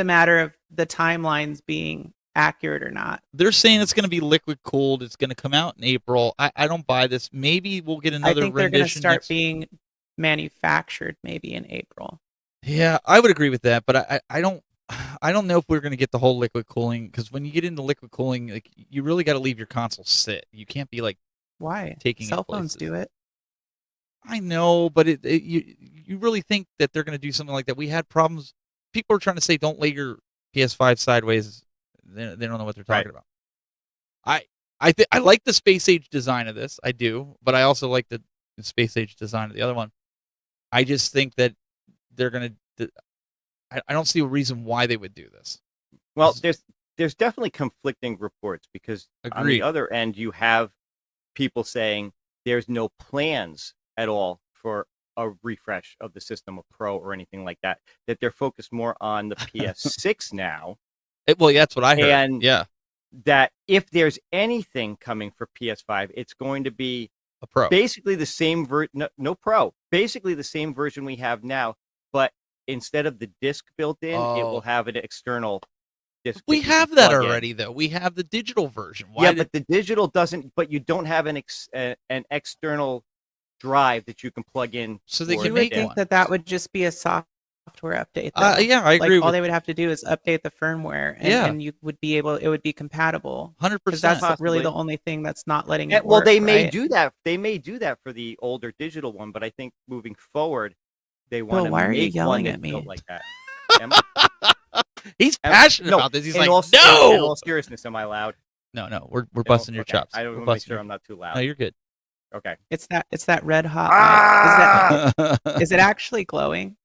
matter of the timelines being accurate or not. They're saying it's going to be liquid cooled. It's going to come out in April. I don't buy this. Maybe we'll get another rendition. I think they're going to start being manufactured maybe in April. Yeah, I would agree with that, but I don't know if we're going to get the whole liquid cooling, because when you get into liquid cooling, like, you really got to leave your console sit. You can't be like, why? Taking cell phones do it. I know, but you really think that they're going to do something like that? We had problems. People are trying to say don't lay your PS5 sideways. They don't know what they're talking about. I like the space age design of this. I do, but I also like the space age design of the other one. I just think that they're going to. I don't see a reason why they would do this. Well, there's definitely conflicting reports, because on the other end you have people saying there's no plans at all for a refresh of the system, a Pro or anything like that. That they're focused more on the PS6 now. Well, that's what I heard. And that if there's anything coming for PS5, it's going to be a Pro. Basically the same no Pro. Basically the same version we have now, but instead of the disc built in, it will have an external disc. We have that already, though. We have the digital version. Why but the digital doesn't. But you don't have an external drive that you can plug in. So they You can would make think one. that would just be a software update. Though. Yeah, I agree. All they would have to do is update the firmware, and you would be able. It would be compatible. 100%. That's really the only thing that's not letting it work. Well, they may right? do that. They may do that for the older digital one, but I think moving forward, they want to why are you make yelling one at me? built like that. He's passionate about this. He's like, In no. all seriousness, am I loud? No. We're busting your chops. I want to make sure I'm not too loud. No, you're good. Okay. It's that red hot. Light. Is it actually glowing?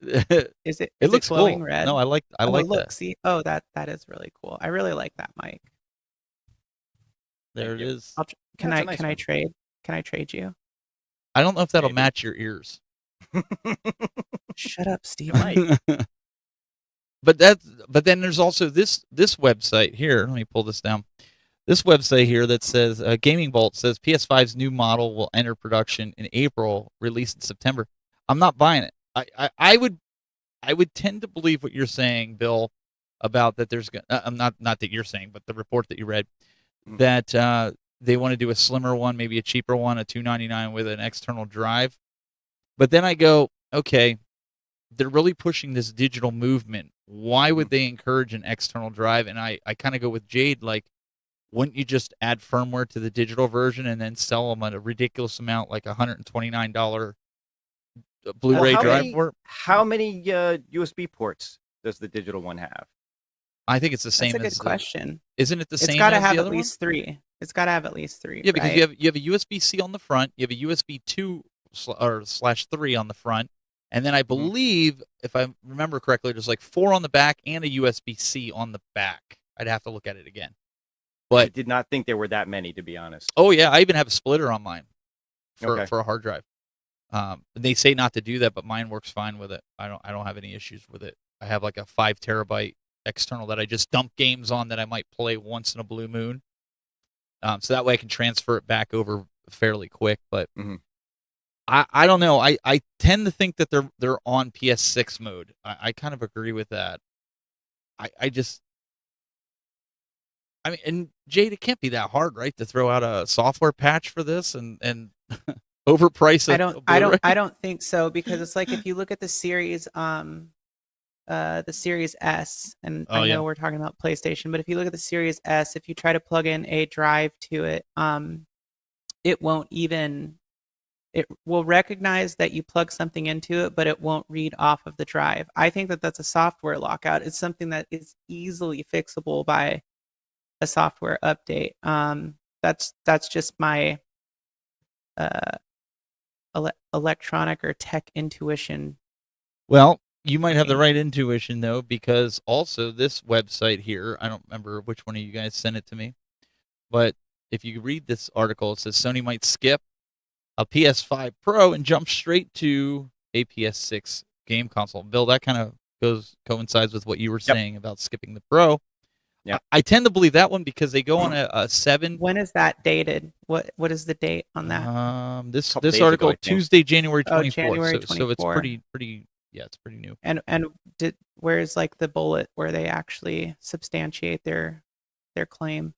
Is it looks glowing cool. red? No, I like look, that. See, that is really cool. I really like that mic. There it is. Can I trade? Can I trade you? I don't know if that'll match your ears. Shut up, Steven. But then there's also this website here. Let me pull this down. This website here that says Gaming Bolt says PS5's new model will enter production in April, released in September. I'm not buying it. I would tend to believe what you're saying, Bill, about that. There's not that you're saying, but the report that you read that they want to do a slimmer one, maybe a cheaper one, a $299 with an external drive. But then I go, okay, they're really pushing this digital movement. Why would they encourage an external drive? And I kind of go with Jayde, like, wouldn't you just add firmware to the digital version and then sell them at a ridiculous amount, like $129 Blu-ray drive for it? How many USB ports does the digital one have? I think it's the same. That's a good question. Isn't it the same? It's got to as have the at other least one? 3. It's got to have at least 3. Yeah, because right? you have a USB-C on the front, you have a USB 2 or /3 on the front, and then I believe, if I remember correctly, there's like 4 on the back and a USB-C on the back. I'd have to look at it again. But I did not think there were that many, to be honest. Oh yeah, I even have a splitter on mine for a hard drive. They say not to do that, but mine works fine with it. I don't have any issues with it. I have like a 5 terabyte external that I just dump games on that I might play once in a blue moon. So that way I can transfer it back over fairly quick. But I don't know. I tend to think that they're on PS6 mode. I kind of agree with that. I mean, and Jayde, it can't be that hard, right, to throw out a software patch for this and overprice it. I don't think so, because it's like if you look at the Series S, and I know we're talking about PlayStation, but if you look at the Series S, if you try to plug in a drive to it, it won't even. It will recognize that you plug something into it, but it won't read off of the drive. I think that that's a software lockout. It's something that is easily fixable by a software update. That's just my electronic or tech intuition. Well, you might have the right intuition, though, because also this website here, I don't remember which one of you guys sent it to me, but if you read this article, it says Sony might skip a PS5 Pro and jump straight to a PS6 game console. Bill, that kind of coincides with what you were saying about skipping the Pro. Yeah, I tend to believe that one because they go on a 7. When is that dated? What is the date on that? This article ago, Tuesday, January 24th. January 24th. So it's pretty. Yeah, it's pretty new. And where's like the bullet where they actually substantiate their claim?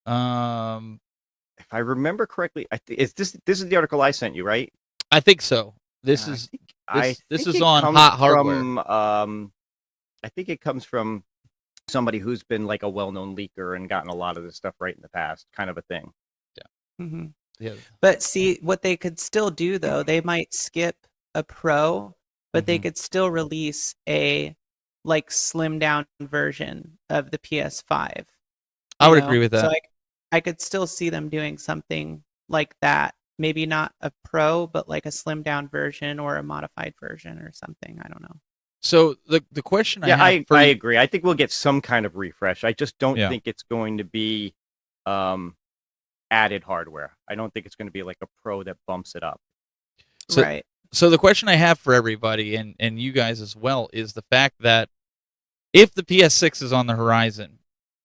If I remember correctly, this is the article I sent you, right? I think so. This is on Hot Hardware. I think it comes from somebody who's been like a well-known leaker and gotten a lot of this stuff right in the past, kind of a thing. Yeah. Mm-hmm. Yeah. But see, what they could still do though, they might skip a Pro, but they could still release a like slim down version of the PS5. I would agree with that. So I could still see them doing something like that. Maybe not a Pro, but like a slim down version or a modified version or something. I don't know. So the question I agree. I think we'll get some kind of refresh. I just don't think it's going to be added hardware. I don't think it's going to be like a Pro that bumps it up. Right. So the question I have for everybody and you guys as well is the fact that if the PS6 is on the horizon,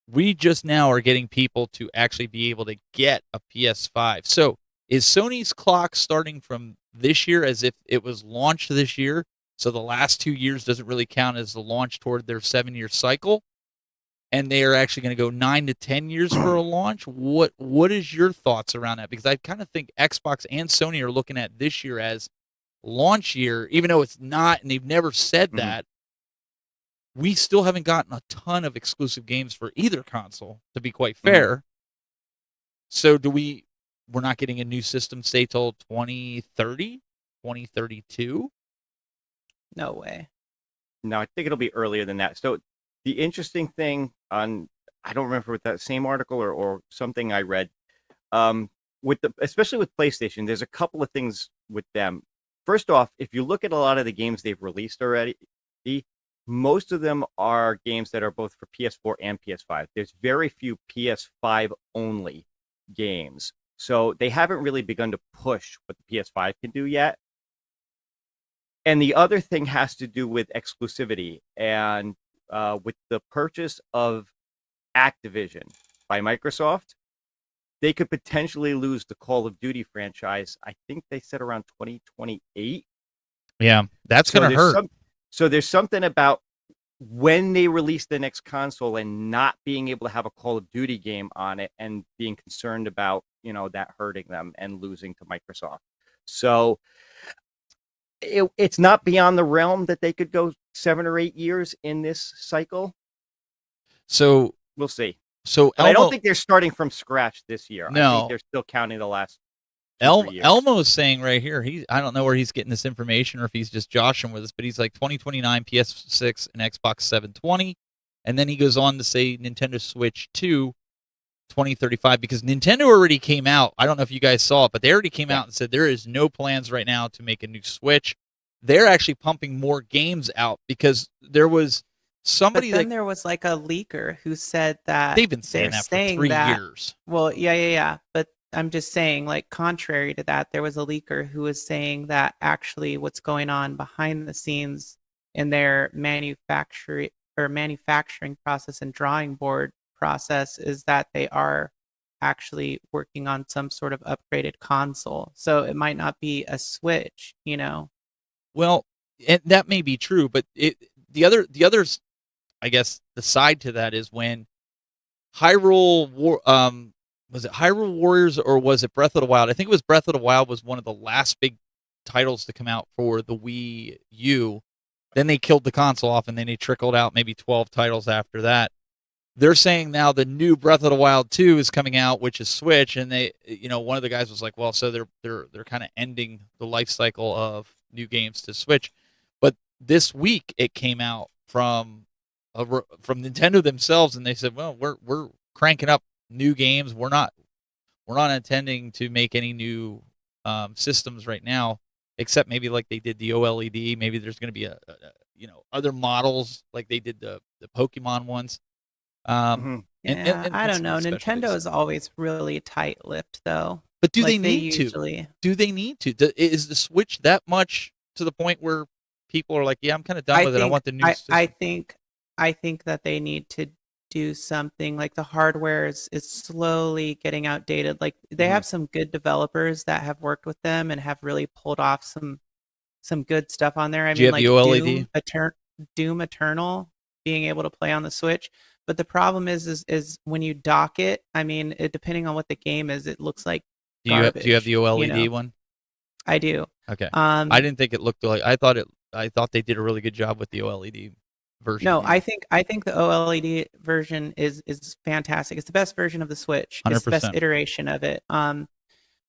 we just now are getting people to actually be able to get a PS5. So is Sony's clock starting from this year as if it was launched this year. So the last 2 years doesn't really count as the launch toward their 7-year cycle. And they are actually going to go 9 to 10 years for a launch. What is your thoughts around that? Because I kind of think Xbox and Sony are looking at this year as launch year, even though it's not, and they've never said that. We still haven't gotten a ton of exclusive games for either console, to be quite fair. So we're not getting a new system, say, till 2030, 2032? No way. No, I think it'll be earlier than that. So the interesting thing on, I don't remember with that same article or something I read, especially with PlayStation, there's a couple of things with them. First off, if you look at a lot of the games they've released already, most of them are games that are both for PS4 and PS5. There's very few PS5 only games. So they haven't really begun to push what the PS5 can do yet. And the other thing has to do with exclusivity. And with the purchase of Activision by Microsoft, they could potentially lose the Call of Duty franchise. I think they said around 2028. Yeah, that's going to hurt. So there's something about when they release the next console and not being able to have a Call of Duty game on it and being concerned about, that hurting them and losing to Microsoft. So it's not beyond the realm that they could go 7 or 8 years in this cycle. So we'll see. So I don't think they're starting from scratch this year. No. I think they're still counting the last Elmo's saying right here, I don't know where he's getting this information or if he's just joshing with us, but he's like 2029 PS6 and Xbox 720. And then he goes on to say Nintendo Switch 2 2035, because Nintendo already came out. I don't know if you guys saw it, but they already came out and said there is no plans right now to make a new Switch. They're actually pumping more games out because there was somebody. But then there was like a leaker who said that they've been saying that for 3 years. Well, yeah. But I'm just saying, like, contrary to that, there was a leaker who was saying that actually what's going on behind the scenes in their manufacturing process and drawing board process is that they are actually working on some sort of upgraded console. So it might not be a Switch, Well, and that may be true, but the others, I guess, the side to that is when Hyrule was it Hyrule Warriors or was it Breath of the Wild? I think it was Breath of the Wild was one of the last big titles to come out for the Wii U. Then they killed the console off, and then they trickled out maybe 12 titles after that. They're saying now the new Breath of the Wild 2 is coming out, which is Switch, and they, one of the guys was like, well, so they're kind of ending the life cycle of new games to Switch. But this week it came out from Nintendo themselves, and they said, well, we're cranking up new games. We're not intending to make any new systems right now, except maybe like they did the OLED. Maybe there's going to be a other models like they did the Pokemon ones. I don't know. Nintendo is always really tight-lipped, though. But do they need to? Do they need to? Is the Switch that much to the point where people are like, yeah, I'm kind of done with it. I want the new system. I think that they need to do something. Like the hardware is slowly getting outdated. Like they have some good developers that have worked with them and have really pulled off some good stuff on there. I mean, like Doom Eternal being able to play on the Switch. But the problem is when you dock it, I mean, depending on what the game is, it looks like garbage. Do you have the OLED one? I do. Okay. I didn't think it looked like. I thought they did a really good job with the OLED version. No, I think the OLED version is fantastic. It's the best version of the Switch. 100%. It's the best iteration of it.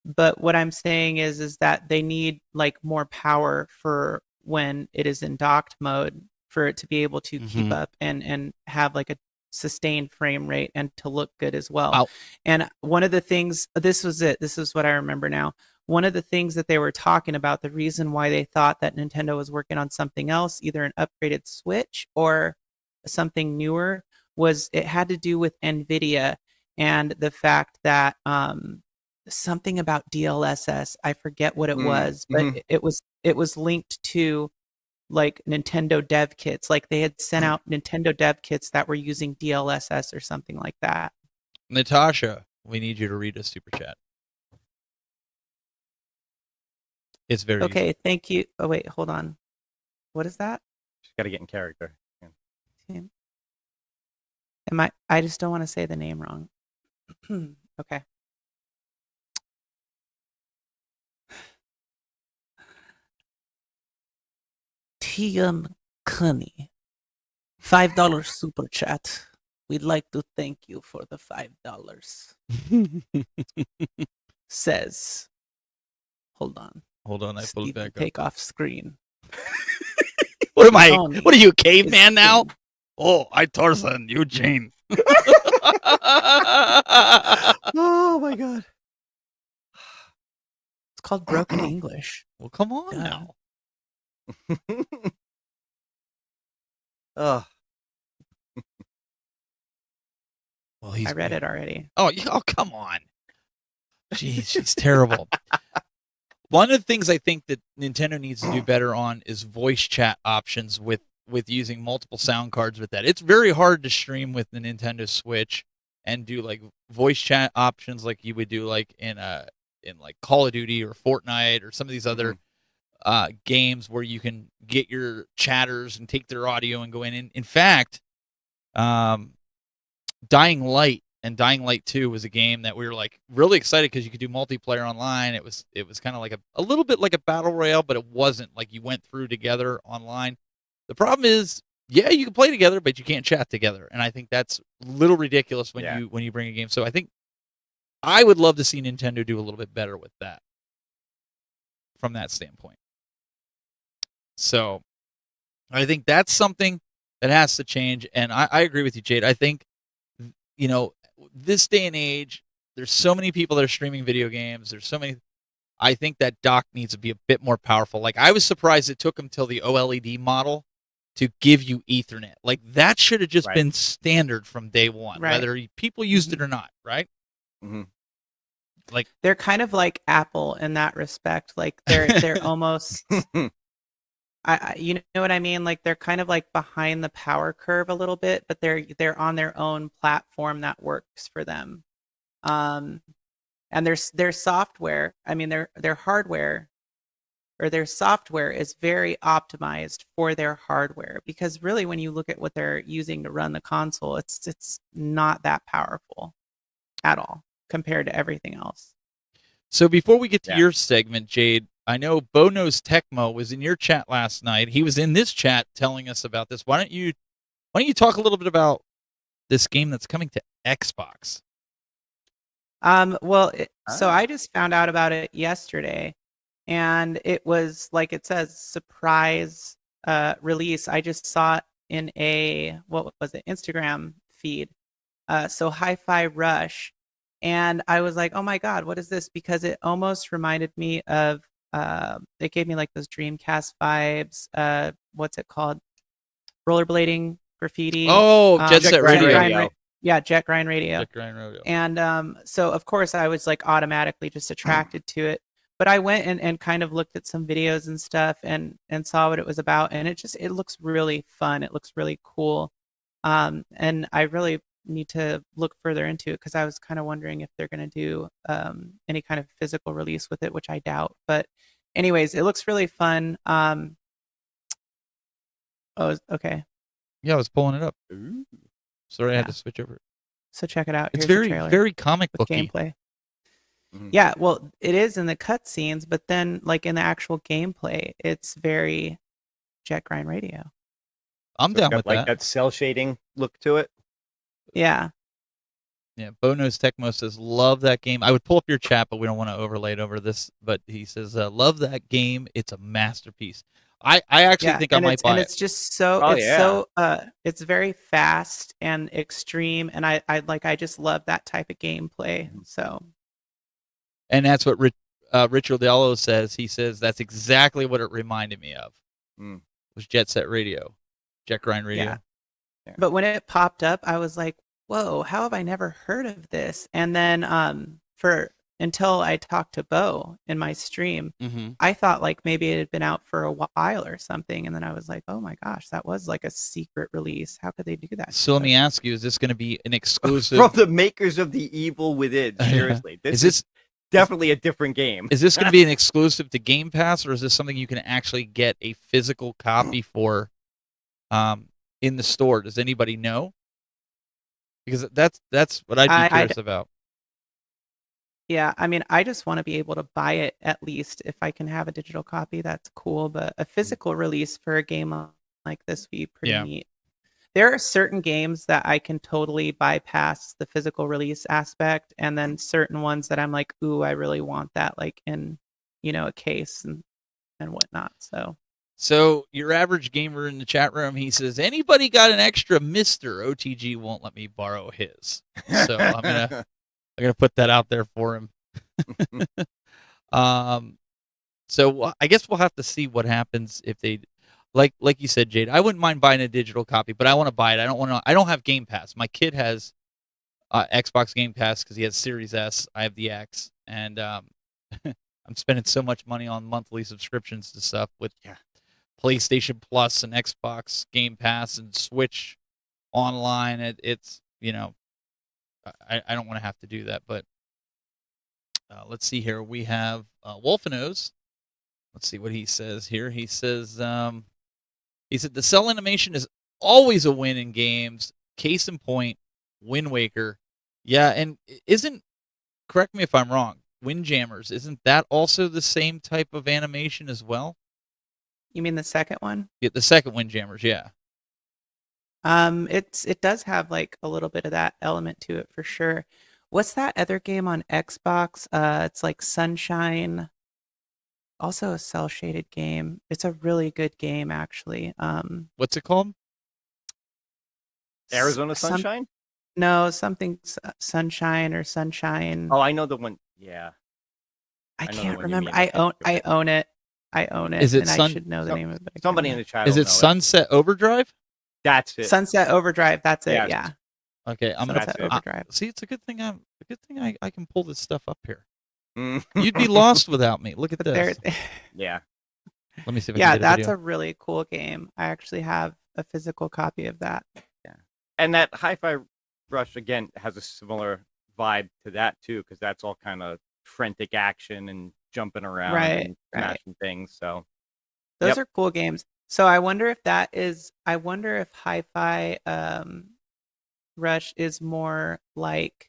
But what I'm saying is that they need like more power for when it is in docked mode for it to be able to keep up and have like a sustained frame rate and to look good as well. Wow. And one of the things, this is what I remember now. One of the things that they were talking about, the reason why they thought that Nintendo was working on something else, either an upgraded Switch or something newer, was it had to do with NVIDIA and the fact that something about DLSS, I forget what it was, but it was linked to like Nintendo dev kits. Like they had sent out Nintendo dev kits that were using DLSS or something like that. Natasha, we need you to read a super chat. It's very Okay, easy. thank you. Oh wait, hold on. What is that? Just got to get in character. Yeah. I just don't want to say the name wrong. Okay. TM Cunny, $5 super chat. We'd like to thank you for the $5. Says, hold on. Hold on, I pulled it Steven, back up. take off screen. What am I? Tony What are you, a caveman is now? king. Oh, I Tarzan, you Jane. Oh my god. It's called broken English. Well, come on Yeah. now. Oh. Well, he's I read it already. Oh, come on. Jeez, she's terrible. One of the things I think that Nintendo needs to do better on is voice chat options with using multiple sound cards with that. It's very hard to stream with the Nintendo Switch and do like voice chat options like you would do like in like Call of Duty or Fortnite or some of these other games where you can get your chatters and take their audio and go in. In fact, Dying Light and Dying Light 2 was a game that we were like really excited because you could do multiplayer online. It was kind of like a little bit like a battle royale, but it wasn't like you went through together online. The problem is, yeah, you can play together, but you can't chat together, and I think that's a little ridiculous when you bring a game. So I think I would love to see Nintendo do a little bit better with that from that standpoint. So I think that's something that has to change, and I agree with you, Jade. I think, this day and age, there's so many people that are streaming video games. There's so many. I think that dock needs to be a bit more powerful. Like, I was surprised it took them till the OLED model to give you Ethernet. Like, that should have just been standard from day one, whether people used it or not, right? Mm-hmm. Like, they're kind of like Apple in that respect. Like they're almost. You know what I mean? Like, they're kind of like behind the power curve a little bit, but they're on their own platform that works for them. And their software, I mean, their hardware or their software is very optimized for their hardware, because really when you look at what they're using to run the console, it's not that powerful at all compared to everything else. So before we get to your segment, Jade, I know Bo Knows Tecmo was in your chat last night. He was in this chat telling us about this. Why don't you talk a little bit about this game that's coming to Xbox? So I just found out about it yesterday, and it was, like it says, surprise release. I just saw it in a, what was it, Instagram feed. So Hi-Fi Rush, and I was like, oh my god, what is this? Because it almost reminded me of, it gave me like those Dreamcast vibes. What's it called? Rollerblading Graffiti. Oh, Jet Set Radio. Jet Grind Radio. And so of course I was like automatically just attracted to it. But I went and kind of looked at some videos and stuff and saw what it was about, and it looks really fun. It looks really cool. And I really need to look further into it, because I was kind of wondering if they're going to do any kind of physical release with it, which I doubt. But anyways, it looks really fun. Oh, okay. Yeah, I was pulling it up. Sorry, I had to switch over. So check it out. It's very comic booky gameplay. Mm-hmm. Yeah, well, it is in the cutscenes, but then like in the actual gameplay, it's very Jet Grind Radio. I'm down with like that cell shading look to it. Yeah. Yeah, Bo Knows Tecmo says, love that game. I would pull up your chat, but we don't want to overlay it over this. But he says, love that game. It's a masterpiece. I actually think I might buy it. And it's just so, it's very fast and extreme. And I just love that type of gameplay. So. And that's what Richard Diallo says. He says, that's exactly what it reminded me of. Was Jet Set Radio. Jet Grind Radio. Yeah. But when it popped up, I was like, whoa, how have I never heard of this? And then until I talked to Bo in my stream, I thought like maybe it had been out for a while or something. And then I was like, oh my gosh, that was like a secret release. How could they do that? So let me ask you, is this going to be an exclusive? From the makers of The Evil Within, seriously. Is this definitely a different game. Is this going to be an exclusive to Game Pass, or is this something you can actually get a physical copy for in the store? Does anybody know? Because that's what I'd be curious about. Yeah, I mean, I just want to be able to buy it at least. If I can have a digital copy, that's cool. But a physical release for a game like this would be pretty neat. There are certain games that I can totally bypass the physical release aspect, and then certain ones that I'm like, ooh, I really want that, like in, a case and whatnot. So your average gamer in the chat room, he says, anybody got an extra Mr. OTG won't let me borrow his. So I'm gonna put that out there for him. So I guess we'll have to see what happens if they, like you said, Jade. I wouldn't mind buying a digital copy, but I want to buy it. I don't have Game Pass. My kid has Xbox Game Pass because he has Series S. I have the X, and I'm spending so much money on monthly subscriptions to stuff with PlayStation Plus and Xbox Game Pass and Switch Online. It's I don't want to have to do that, but let's see here. We have Wolfenos. Let's see what he says here. He says the cell animation is always a win in games. Case in point, Wind Waker. Yeah, and correct me if I'm wrong, Windjammers, isn't that also the same type of animation as well? You mean the second one? Yeah, the second Windjammers, yeah. It does have like a little bit of that element to it for sure. What's that other game on Xbox? It's like Sunshine. Also a cell shaded game. It's a really good game actually. What's it called? Arizona Sunshine? No, something Sunshine or Sunshine. Oh, I know the one. Yeah. I can't remember. I own it. Is it I should know the name of it. Somebody in the chat. Is it Sunset Overdrive? That's it. Sunset Overdrive. That's it. Yeah. Okay, I'm Sunset Overdrive. See, it's a good thing I can pull this stuff up here. You'd be lost without me. Look at this. Yeah. Let me see if I can get a that's video. a really cool game. I actually have a physical copy of that. Yeah. And that Hi-Fi Rush again has a similar vibe to that too, because that's all kind of frantic action and jumping around and smashing things. So those are cool games. So I wonder if Hi-Fi Rush is more like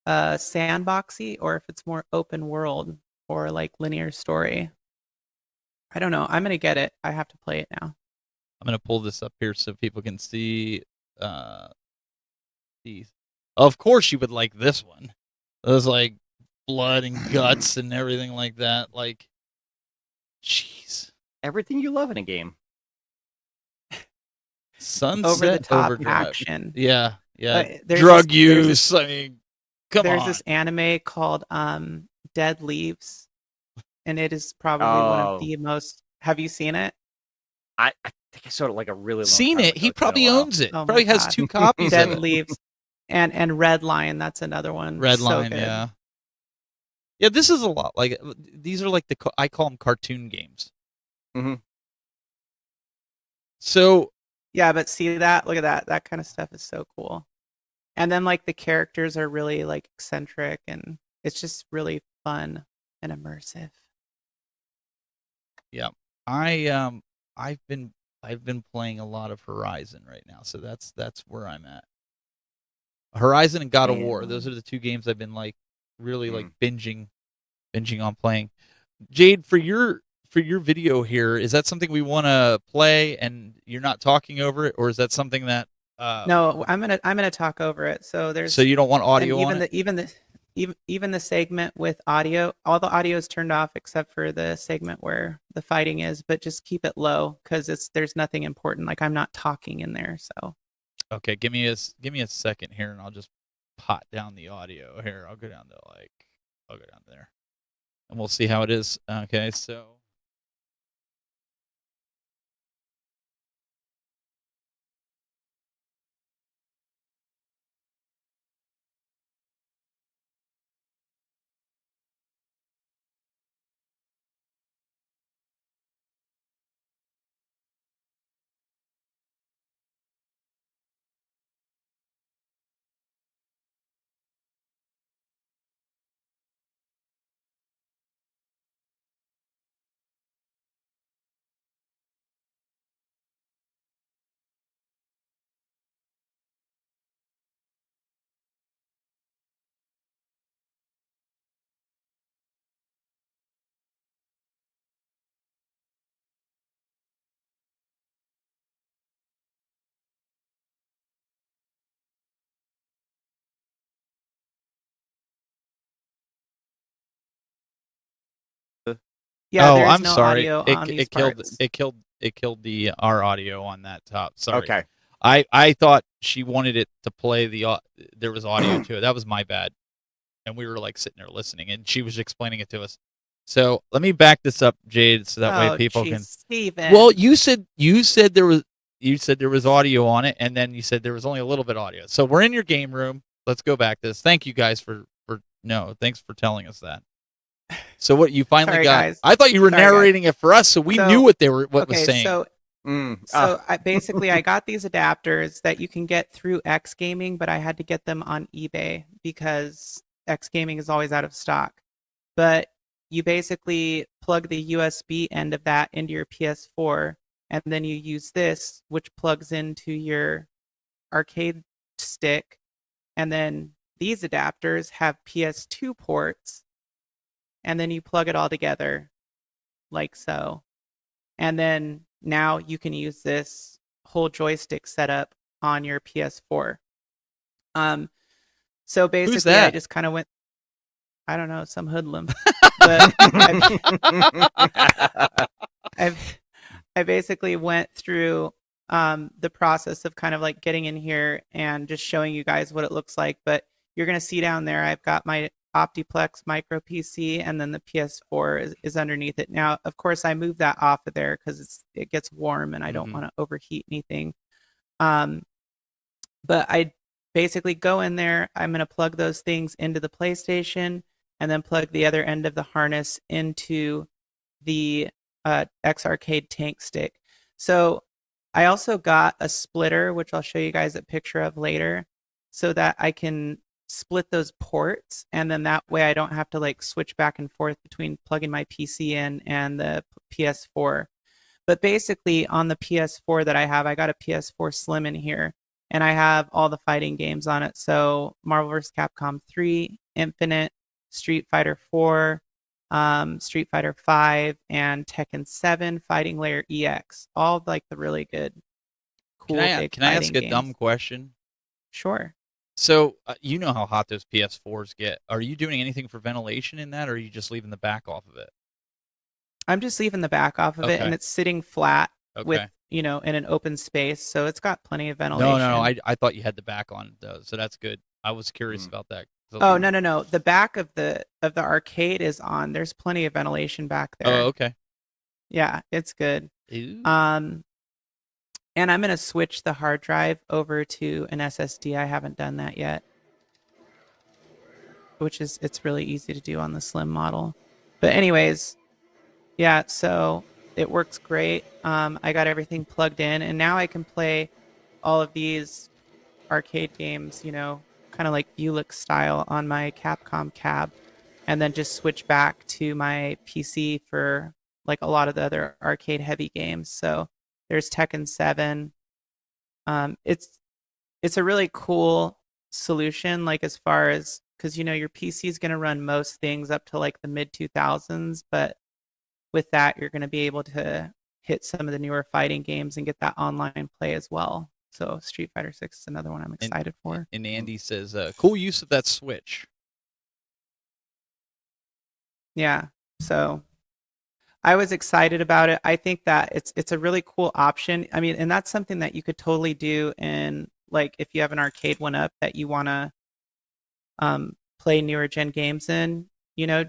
sandboxy, or if it's more open world or like linear story. I don't know. I'm gonna get it. I have to play it now. I'm gonna pull this up here so people can see these. Of course you would like this one. There's like blood and guts and everything like that. Like, jeez. Everything you love in a game. Sunset over the top Overdrive. action. Yeah. Drug use. I mean, come on. There's this anime called Dead Leaves, and it is probably one of the most. Have you seen it? I think I saw it like a really long seen time it. ago. He probably owns it. Oh probably has 2 copies Dead of it. Leaves and Red Line. That's another one. Red So Line, good. yeah. Yeah, this is a lot. Like these are like I call them cartoon games. Mm-hmm. So yeah, but see that? Look at that. That kind of stuff is so cool. And then like the characters are really like eccentric, and it's just really fun and immersive. Yeah, I've been playing a lot of Horizon right now, so that's where I'm at. Horizon and God of War. Those are the 2 games I've been like really like binging on playing. Jade, for your video here, is that something we want to play and you're not talking over it, or is that something that No, I'm gonna talk over it. So you don't want audio even on it? even the segment with audio, all the audio is turned off except for the segment where the fighting is, but just keep it low because there's nothing important. Like I'm not talking in there. So okay, give me a second here and I'll just pot down the audio here. I'll go down there and we'll see how it is. Okay, so Yeah, Oh, there is I'm no sorry. audio on these parts. It killed the our audio on that top. Sorry. Okay. I thought she wanted it to play there was audio to it. That was my bad. And we were like sitting there listening, and she was explaining it to us. So let me back this up, Jade, so that way Oh, people can. geez, Steven. Well, you said there was audio on it, and then you said there was only a little bit audio. So we're in your game room. Let's go back to this. Thank you guys thanks for telling us that. So what you finally Sorry, got? guys. I thought you were Sorry, guys. narrating it for us, so we knew what was saying. So I got these adapters that you can get through X Gaming, but I had to get them on eBay because X Gaming is always out of stock. But you basically plug the USB end of that into your PS4, and then you use this, which plugs into your arcade stick, and then these adapters have PS2 ports, and then you plug it all together like so. And then now you can use this whole joystick setup on your PS4. So basically, Who's that? I just kind of went, I don't know, some hoodlum. But I basically went through the process of kind of like getting in here and just showing you guys what it looks like. But you're going to see down there, I've got my Optiplex micro PC, and then the PS4 is underneath it. Now, of course, I moved that off of there because it gets warm and I don't want to overheat anything. But I basically go in there. I'm going to plug those things into the PlayStation, and then plug the other end of the harness into the X Arcade tank stick. So I also got a splitter, which I'll show you guys a picture of later, so that I can split those ports, and then that way I don't have to like switch back and forth between plugging my PC in and the PS4. But basically on the PS4 that I got a PS4 Slim in here, and I have all the fighting games on it. So Marvel vs. Capcom 3, Infinite, Street Fighter 4, Street Fighter 5, and Tekken 7, Fighting Layer EX. All like the really good, cool. Can I ask a dumb question? Sure. So you know how hot those PS4s get. Are you doing anything for ventilation in that, or are you just leaving the back off of it? I'm just leaving the back off of it, and it's sitting flat with, in an open space, so it's got plenty of ventilation. No. I thought you had the back on though, so that's good. I was curious about that. Oh no. The back of the arcade is on. There's plenty of ventilation back there. Oh, okay. Yeah, it's good. Ew. And I'm gonna switch the hard drive over to an SSD. I haven't done that yet, it's really easy to do on the Slim model. But anyways, yeah, so it works great. I got everything plugged in, and now I can play all of these arcade games, kind of like Bulick style on my Capcom cab, and then just switch back to my PC for like a lot of the other arcade heavy games. So there's Tekken 7. It's a really cool solution, like as far as, because your PC is going to run most things up to like the mid 2000s, but with that you're going to be able to hit some of the newer fighting games and get that online play as well. So Street Fighter 6 is another one I'm excited for. And Andy says, cool use of that Switch. Yeah, so I was excited about it. I think that it's a really cool option. I mean, and that's something that you could totally do in, like, if you have an arcade one up that you want to play newer gen games in,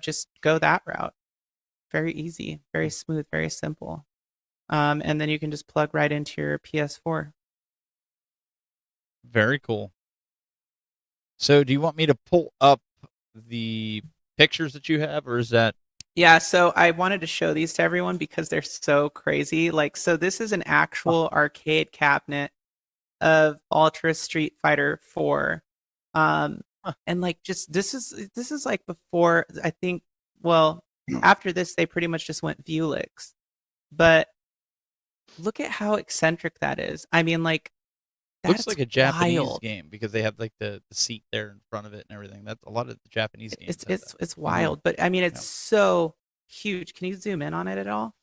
just go that route. Very easy, very smooth, very simple. And then you can just plug right into your PS4. Very cool. So do you want me to pull up the pictures that you have, or is that? Yeah, so I wanted to show these to everyone because they're so crazy. Like, so this is an actual arcade cabinet of Ultra Street Fighter 4. And like, just this is like before, I think, well, after this they pretty much just went Vuelix. But look at how eccentric that is. I mean, like, looks like a Japanese wild game because they have like the seat there in front of it and everything. That's a lot of the Japanese games. It's wild, but I mean, it's so huge. Can you zoom in on it at all?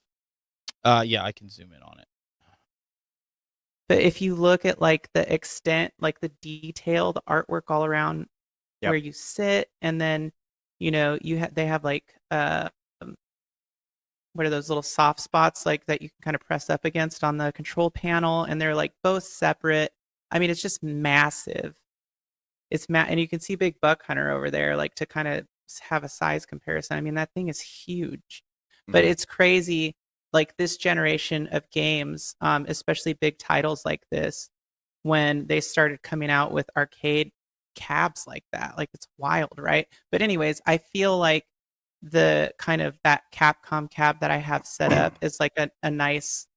Yeah, I can zoom in on it. But if you look at like the extent, like the detail, the artwork all around where you sit, and then they have like what are those little soft spots like that you can kind of press up against on the control panel, and they're like both separate. I mean, it's just massive. And you can see Big Buck Hunter over there, like to kind of have a size comparison. I mean, that thing is huge, but it's crazy. Like this generation of games, especially big titles like this, when they started coming out with arcade cabs like that, like it's wild, right? But anyways, I feel like the kind of that Capcom cab that I have set up is like a nice,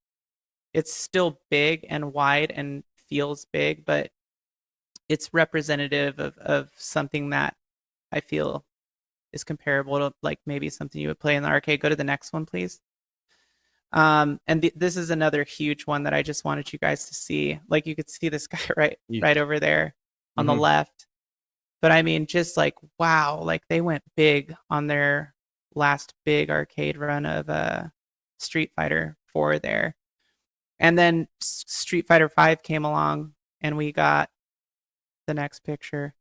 it's still big and wide and feels big, but it's representative of something that I feel is comparable to like maybe something you would play in the arcade. Go to the next one, please. And this is another huge one that I just wanted you guys to see. Like you could see this guy right over there on the left. But I mean, just like, wow, like they went big on their last big arcade run of Street Fighter 4 there. And then Street Fighter 5 came along and we got the next picture.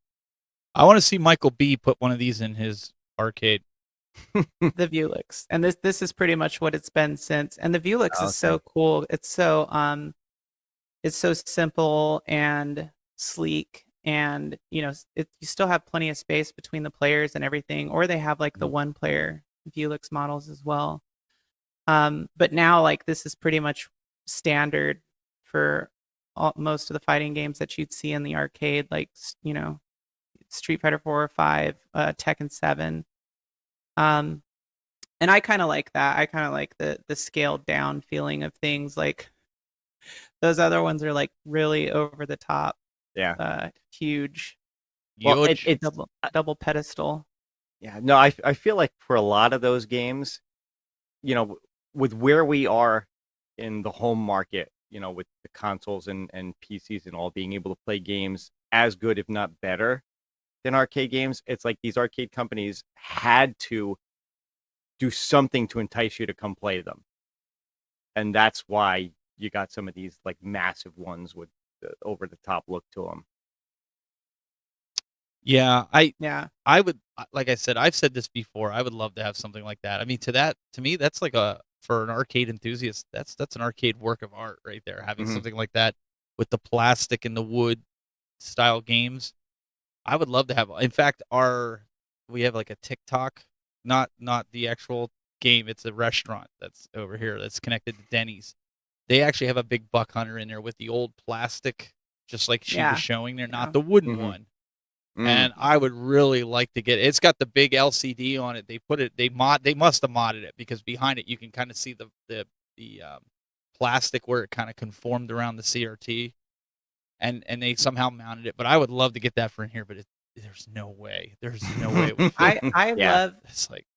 I want to see Michael B put one of these in his arcade. The Vuelix. And this is pretty much what it's been since. And the Vuelix is so cool. It's so simple and sleek. And you still have plenty of space between the players and everything, or they have like the one player Vuelix models as well. But now like this is pretty much standard for most of the fighting games that you'd see in the arcade, like Street Fighter 4 or 5, Tekken 7. And I kind of like that. I kind of like the scaled down feeling of things. Like those other ones are like really over the top. Yeah. Huge. Well, it's double pedestal. Yeah. No, I feel like for a lot of those games, with where we are in the home market, with the consoles and PCs and all being able to play games as good, if not better, than arcade games, it's like these arcade companies had to do something to entice you to come play them. And that's why you got some of these like massive ones with over the top look to them. Yeah, I would, like I said, I've said this before, I would love to have something like that. I mean, to me, that's like for an arcade enthusiast, that's an arcade work of art right there, having something like that with the plastic and the wood style games. I would love to have, in fact, we have like a TikTok, not the actual game, it's a restaurant that's over here that's connected to Denny's. They actually have a big Buck Hunter in there with the old plastic, just like she was showing there, not the wooden one. And I would really like to get it. It's got the big LCD on it. They must have modded it because behind it you can kind of see the plastic where it kind of conformed around the CRT, and they somehow mounted it. But I would love to get that for in here, but there's no way. There's no way it would fit.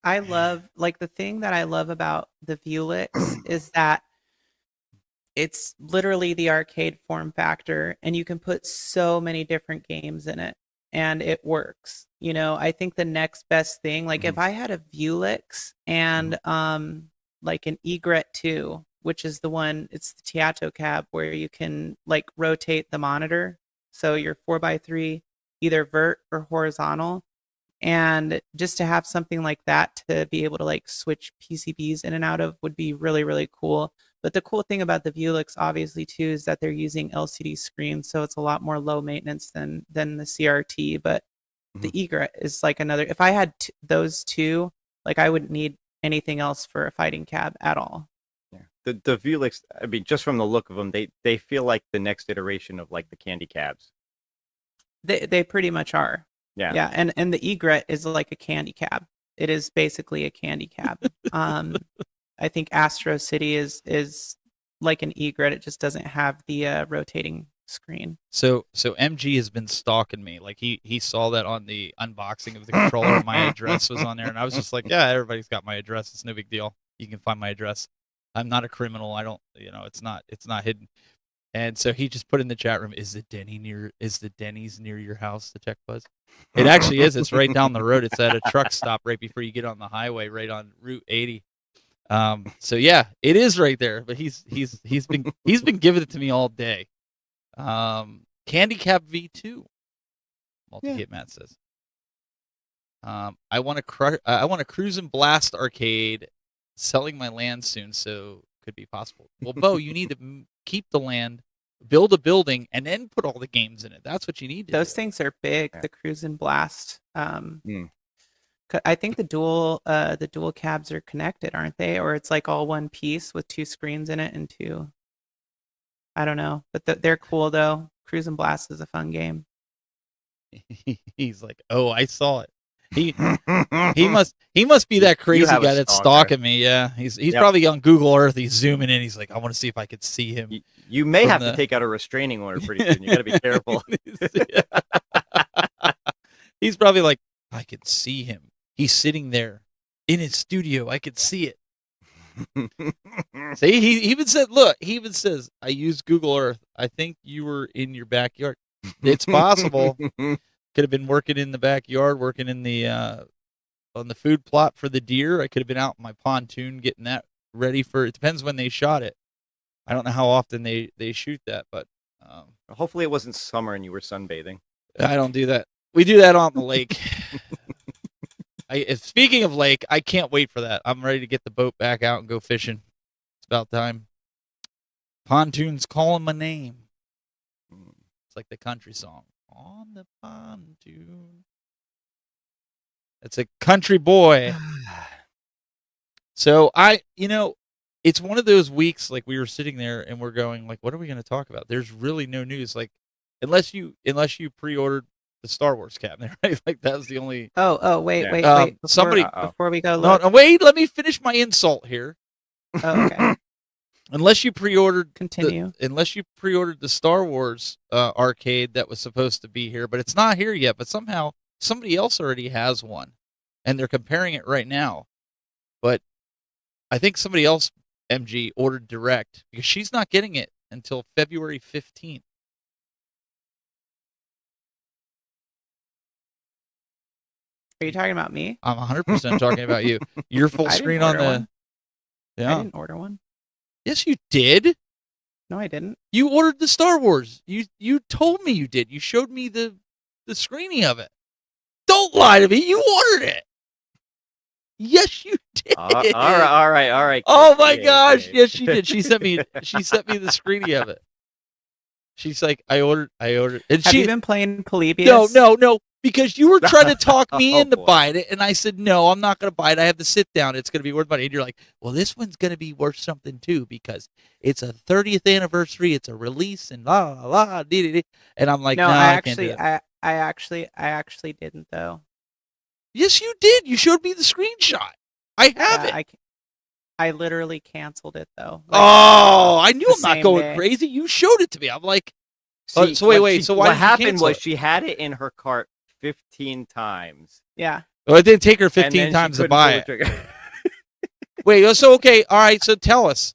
I love like the thing that I love about the Vuelix is that it's literally the arcade form factor, and you can put so many different games in it, and it works. I think the next best thing, like if I had a Vuelix and like an Egret 2, which is the one, it's the Teatro cab where you can like rotate the monitor, so you're 4x3, either vert or horizontal, and just to have something like that to be able to like switch PCBs in and out of would be really, really cool. But the cool thing about the Vuelix, obviously, too, is that they're using LCD screens, so it's a lot more low maintenance than the CRT. But the Egret is like another. If I had those two, like I wouldn't need anything else for a fighting cab at all. Yeah. The Vuelix, I mean, just from the look of them, they feel like the next iteration of like the candy cabs. They pretty much are. Yeah. Yeah, and the Egret is like a candy cab. It is basically a candy cab. I think Astro City is like an Egret. It just doesn't have the rotating screen. So MG has been stalking me. Like he saw that on the unboxing of the controller. My address was on there, and I was just like, yeah, everybody's got my address. It's no big deal. You can find my address. I'm not a criminal. I don't, it's not hidden. And so he just put in the chat room, is the Denny's near your house, the Tech Buzz? It actually is. It's right down the road. It's at a truck stop right before you get on the highway, right on Route 80. So yeah, it is right there, but he's been giving it to me all day. Candy Cab V2, Multi-Hit Matt says. I want a Cruise and Blast arcade selling my land soon, so could be possible. Well, Bo, you need to keep the land, build a building, and then put all the games in it. That's what you need to Those do. things are big. Yeah. The Cruise and Blast. I think the dual cabs are connected, aren't they? Or it's like all one piece with 2 screens in it and 2. I don't know, but they're cool though. Cruise and Blast is a fun game. He's like, oh, I saw it. He must be that crazy have a guy that's stalker. stalking me. Yeah, he's Yep. probably on Google Earth. He's zooming in. He's like, I want to see if I could see him. You may From have the- to take out a restraining order pretty soon. You got to be careful. He's probably like, I could see him. He's sitting there in his studio. I could see it. See, he even said, look, he even says, I used Google Earth. I think you were in your backyard. It's possible. Could have been working in the backyard, working in the on the food plot for the deer. I could have been out in my pontoon getting that ready for. It depends when they shot it. I don't know how often they shoot that, but Hopefully it wasn't summer and you were sunbathing. I don't do that. We do that on the lake. Speaking of lake, I can't wait for that. I'm ready to get the boat back out and go fishing. It's about time. Pontoon's calling my name. It's like the country song. On the pontoon. It's a country boy. So it's one of those weeks like we were sitting there and we're going like, what are we going to talk about? There's really no news. Like unless you pre-ordered the Star Wars cabinet, right? Like that was the only. Wait. Before we go, look. No, wait. Let me finish my insult here. Oh, okay. Unless you pre-ordered, Continue. the Star Wars arcade that was supposed to be here, but it's not here yet. But somehow somebody else already has one, and they're comparing it right now. But I think somebody else, MG, ordered direct because she's not getting it until February 15th. Are you talking about me? I'm 100% talking about you. Your full I didn't screen on order the. one. I Yeah. didn't order one. Yes, you did. No, I didn't. You ordered the Star Wars. You told me you did. You showed me the screening of it. Don't lie to me. You ordered it. Yes, you did. All right. Oh my Okay, gosh! okay. Yes, she did. She sent me the screening of it. She's like, I ordered, and Have she. you been playing Polybius? No, because you were trying to talk me Oh, into boy. buying it, and I said no, I'm not going to buy it. I have to sit down. It's going to be worth money. And you're like, well, this one's going to be worth something too because it's a 30th anniversary. It's a release, and la la la. And I'm like, No, no, I can't do actually, it. I actually didn't though. Yes, you did. You showed me the screenshot. I have Yeah, it. I literally canceled it though. Oh, I knew the I'm not same going day. crazy. You showed it to me. I'm like, See, so wait, what so why what did you happened cancel was it? she had it in her cart 15 times. Yeah. well, it did take her and 15 then she times to couldn't buy pull it. the trigger. Wait, so okay, all right. So tell us.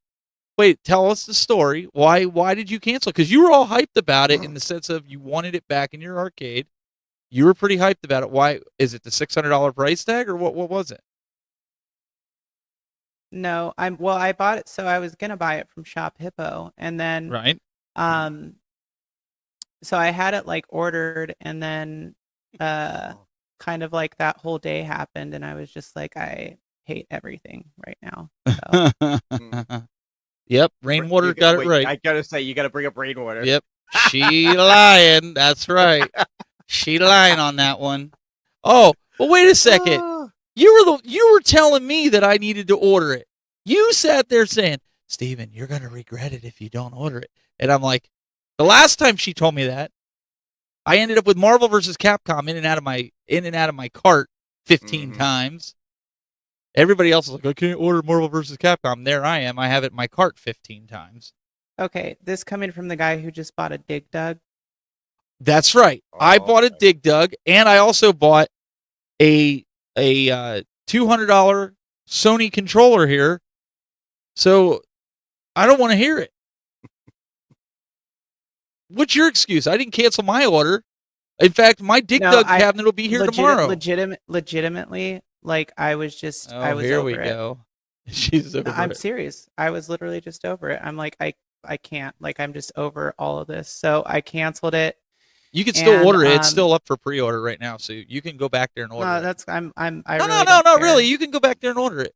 Wait, tell us the story. Why did you cancel? Because you were all hyped about it in the sense of you wanted it back in your arcade. You were pretty hyped about it. Why is it the $600 price tag or what was it? No, I bought it, so I was gonna buy it from Shop Hippo, and then Right. so I had it like ordered, and then kind of like that whole day happened, and I was just like, I hate everything right now. So. Yep, Rainwater You got wait, it right. I gotta say, you gotta bring up Rainwater. Yep. She lying. That's right. She lying on that one. Oh, well wait a second. Oh, You were telling me that I needed to order it. You sat there saying, Steven, you're gonna regret it if you don't order it. And I'm like, the last time she told me that, I ended up with Marvel vs. Capcom in and out of my cart 15 times. Everybody else is like, I can't order Marvel vs. Capcom. There I am. I have it in my cart 15 times. okay, this coming from the guy who just bought a Dig Dug. That's right. I Oh, bought a okay. Dig Dug, and I also bought a $200 Sony controller here. So I don't want to hear it. What's your excuse? I didn't cancel my order. In fact, my Dig No, Dug I- cabinet will be here tomorrow. Legitimately, like I was just, Oh, I was here over we it. go. She's over No, I'm it. serious. I was literally just over it. I'm like, I can't. Like, I'm just over all of this. So I canceled it. You can still and, order it. It's still up for pre-order right now, so you can go back there and order No, it. that's I No, really don't care. really. You can go back there and order it.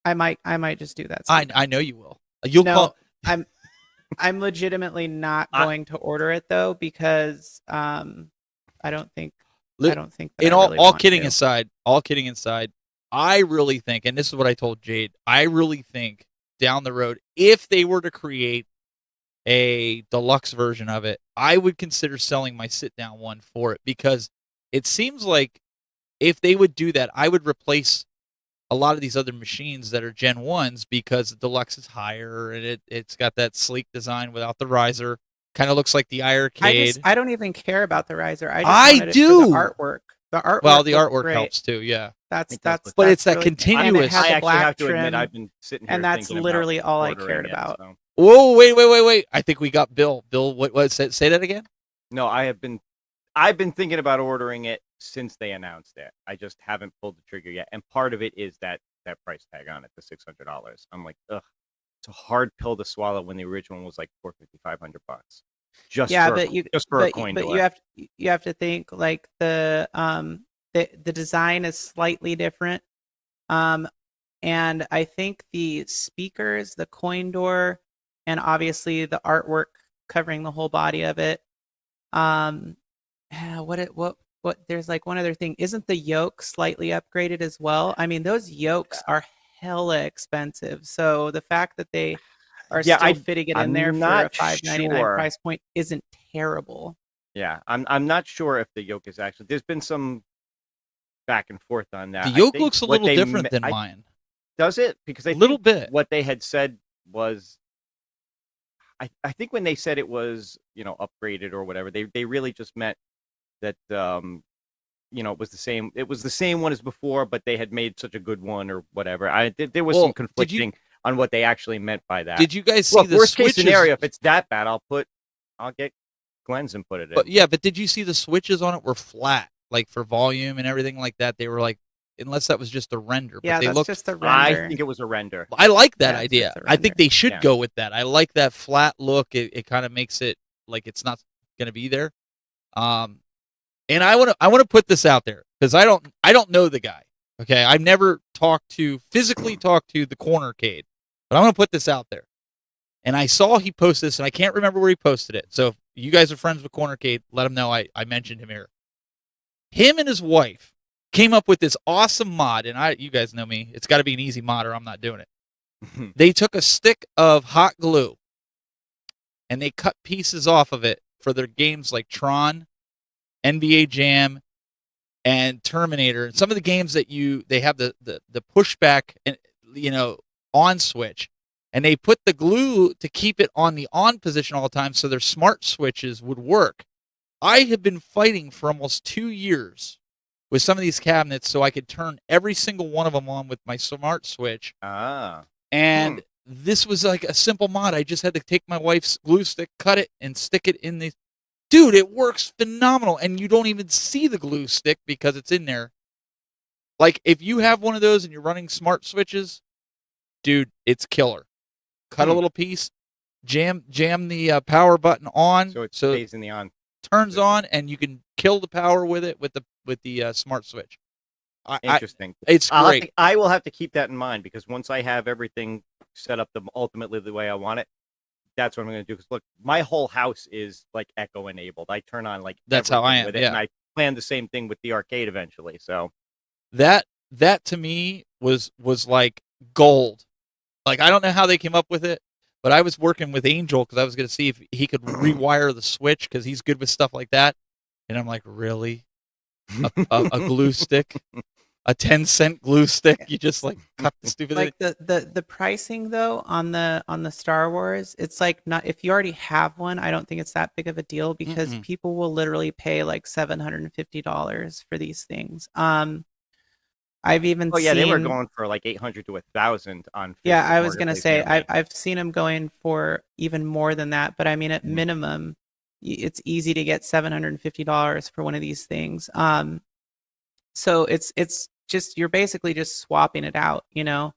I might just do that. I know you will. You'll call. I'm legitimately not going to order it though, because I don't think that all kidding aside, I really think, and this is what I told Jade, I really think down the road, if they were to create a deluxe version of it, I would consider selling my sit down one for it, because it seems like if they would do that, I would replace a lot of these other machines that are Gen 1s, because the deluxe is higher and it's got that sleek design without the riser. Kind of looks like the iArcade. I don't even care about the riser. I do. The artwork. The artwork. Well, the artwork helps too. Yeah. But it's that really, continuous. I actually have to admit, I've been sitting here, and that's literally all I cared about. So. Whoa! Wait! I think we got Bill. Bill, what? Say that again. No, I've been thinking about ordering it since they announced it. I just haven't pulled the trigger yet, and part of it is that price tag on it, the $600. I'm like, ugh, it's a hard pill to swallow when the original one was like $450, $500. Just for a coin. But you have to think like the design is slightly different, and I think the speakers, the coin door, and obviously the artwork covering the whole body of it. What there's like one other thing. Isn't the yoke slightly upgraded as well? I mean, those yokes are hella expensive. So the fact that they are still fitting it in there for a $599 price point isn't terrible. Yeah, I'm not sure if the yoke is actually. There's been some back and forth on that. The yoke looks a little different than mine. Does it? Because what they had said was, I think when they said it was upgraded or whatever, they really just meant that it was the same one as before, but they had made such a good one or whatever. There was some conflicting on what they actually meant by that. Did you guys see the worst switches? Case scenario? If it's that bad, I'll get Glenn's and put it in. But did you see the switches on it were flat, like for volume and everything like that? They were like, unless that was just a render. Yeah, but that's just a render. I think it was a render. I like that idea. I think they should go with that. I like that flat look. It kind of makes it like it's not going to be there. And I want to put this out there, because I don't know the guy. Okay, I've never physically talked to the Cornercade, but I'm going to put this out there. And I saw he posted this, and I can't remember where he posted it. So if you guys are friends with Cornercade, let him know I mentioned him here. Him and his wife came up with this awesome mod, and you guys know me. It's got to be an easy mod or I'm not doing it. They took a stick of hot glue, and they cut pieces off of it for their games like Tron, NBA Jam, and Terminator. And some of the games that they have the pushback and on switch, and they put the glue to keep it on the on position all the time, so their smart switches would work. I have been fighting for almost 2 years with some of these cabinets so I could turn every single one of them on with my smart switch. And this was like a simple mod. I just had to take my wife's glue stick, cut it, and stick it in the. Dude, it works phenomenal, and you don't even see the glue stick because it's in there. Like, if you have one of those and you're running smart switches, dude, it's killer. Cut a little piece, jam the power button on, so it stays in the on. Turns on, and you can kill the power with it with the smart switch. Interesting. It's great. I will have to keep that in mind, because once I have everything set up ultimately the way I want it, that's what I'm going to do. Because look, my whole house is like Echo enabled. I turn on like that's how I am. With it, and I plan the same thing with the arcade eventually. So that to me was like gold. Like, I don't know how they came up with it, but I was working with Angel because I was going to see if he could rewire the switch, because he's good with stuff like that. And I'm like, really? A glue stick? A 10-cent glue stick? You just like cut the stupid thing? Like the pricing though on the Star Wars, it's like, not if you already have one, I don't think it's that big of a deal, because people will literally pay like $750 for these things. I've even seen, they were going for like 800 to 1,000 on. Yeah, I was gonna say I've seen them going for even more than that, but I mean at minimum, it's easy to get $750 for one of these things. So it's just, you're basically just swapping it out, What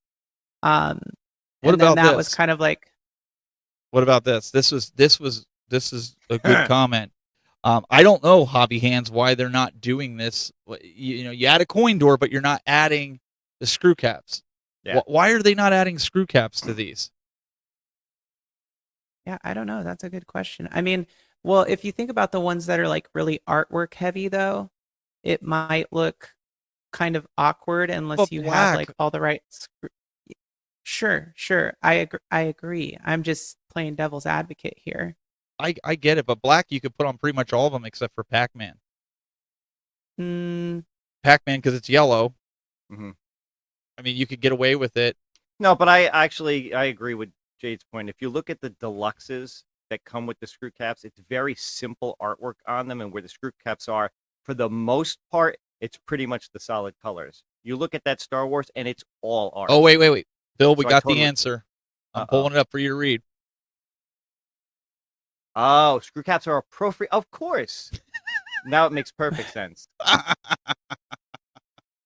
about that this? Was kind of like. What about this? This is a good comment. I don't know, Hobby Hands, why they're not doing this. You add a coin door, but you're not adding the screw caps. Yeah. Why are they not adding screw caps to these? Yeah, I don't know. That's a good question. I mean, well, if you think about the ones that are like really artwork heavy, though, it might look kind of awkward unless But you have black. like all the right screw. Sure. I agree. I'm just playing devil's advocate here. I get it, but black you could put on pretty much all of them except for Pac-Man. Pac-Man because it's yellow. Mhm. I mean, you could get away with it. No, but I agree with Jayde's point. If you look at the deluxes that come with the screw caps, it's very simple artwork on them, and where the screw caps are, for the most part, it's pretty much the solid colors. You look at that Star Wars, and it's all art. Oh, wait. Bill, we So I got totally- the answer. I'm pulling it up for you to read. Oh, screw caps are appropriate. Of course. Now it makes perfect sense.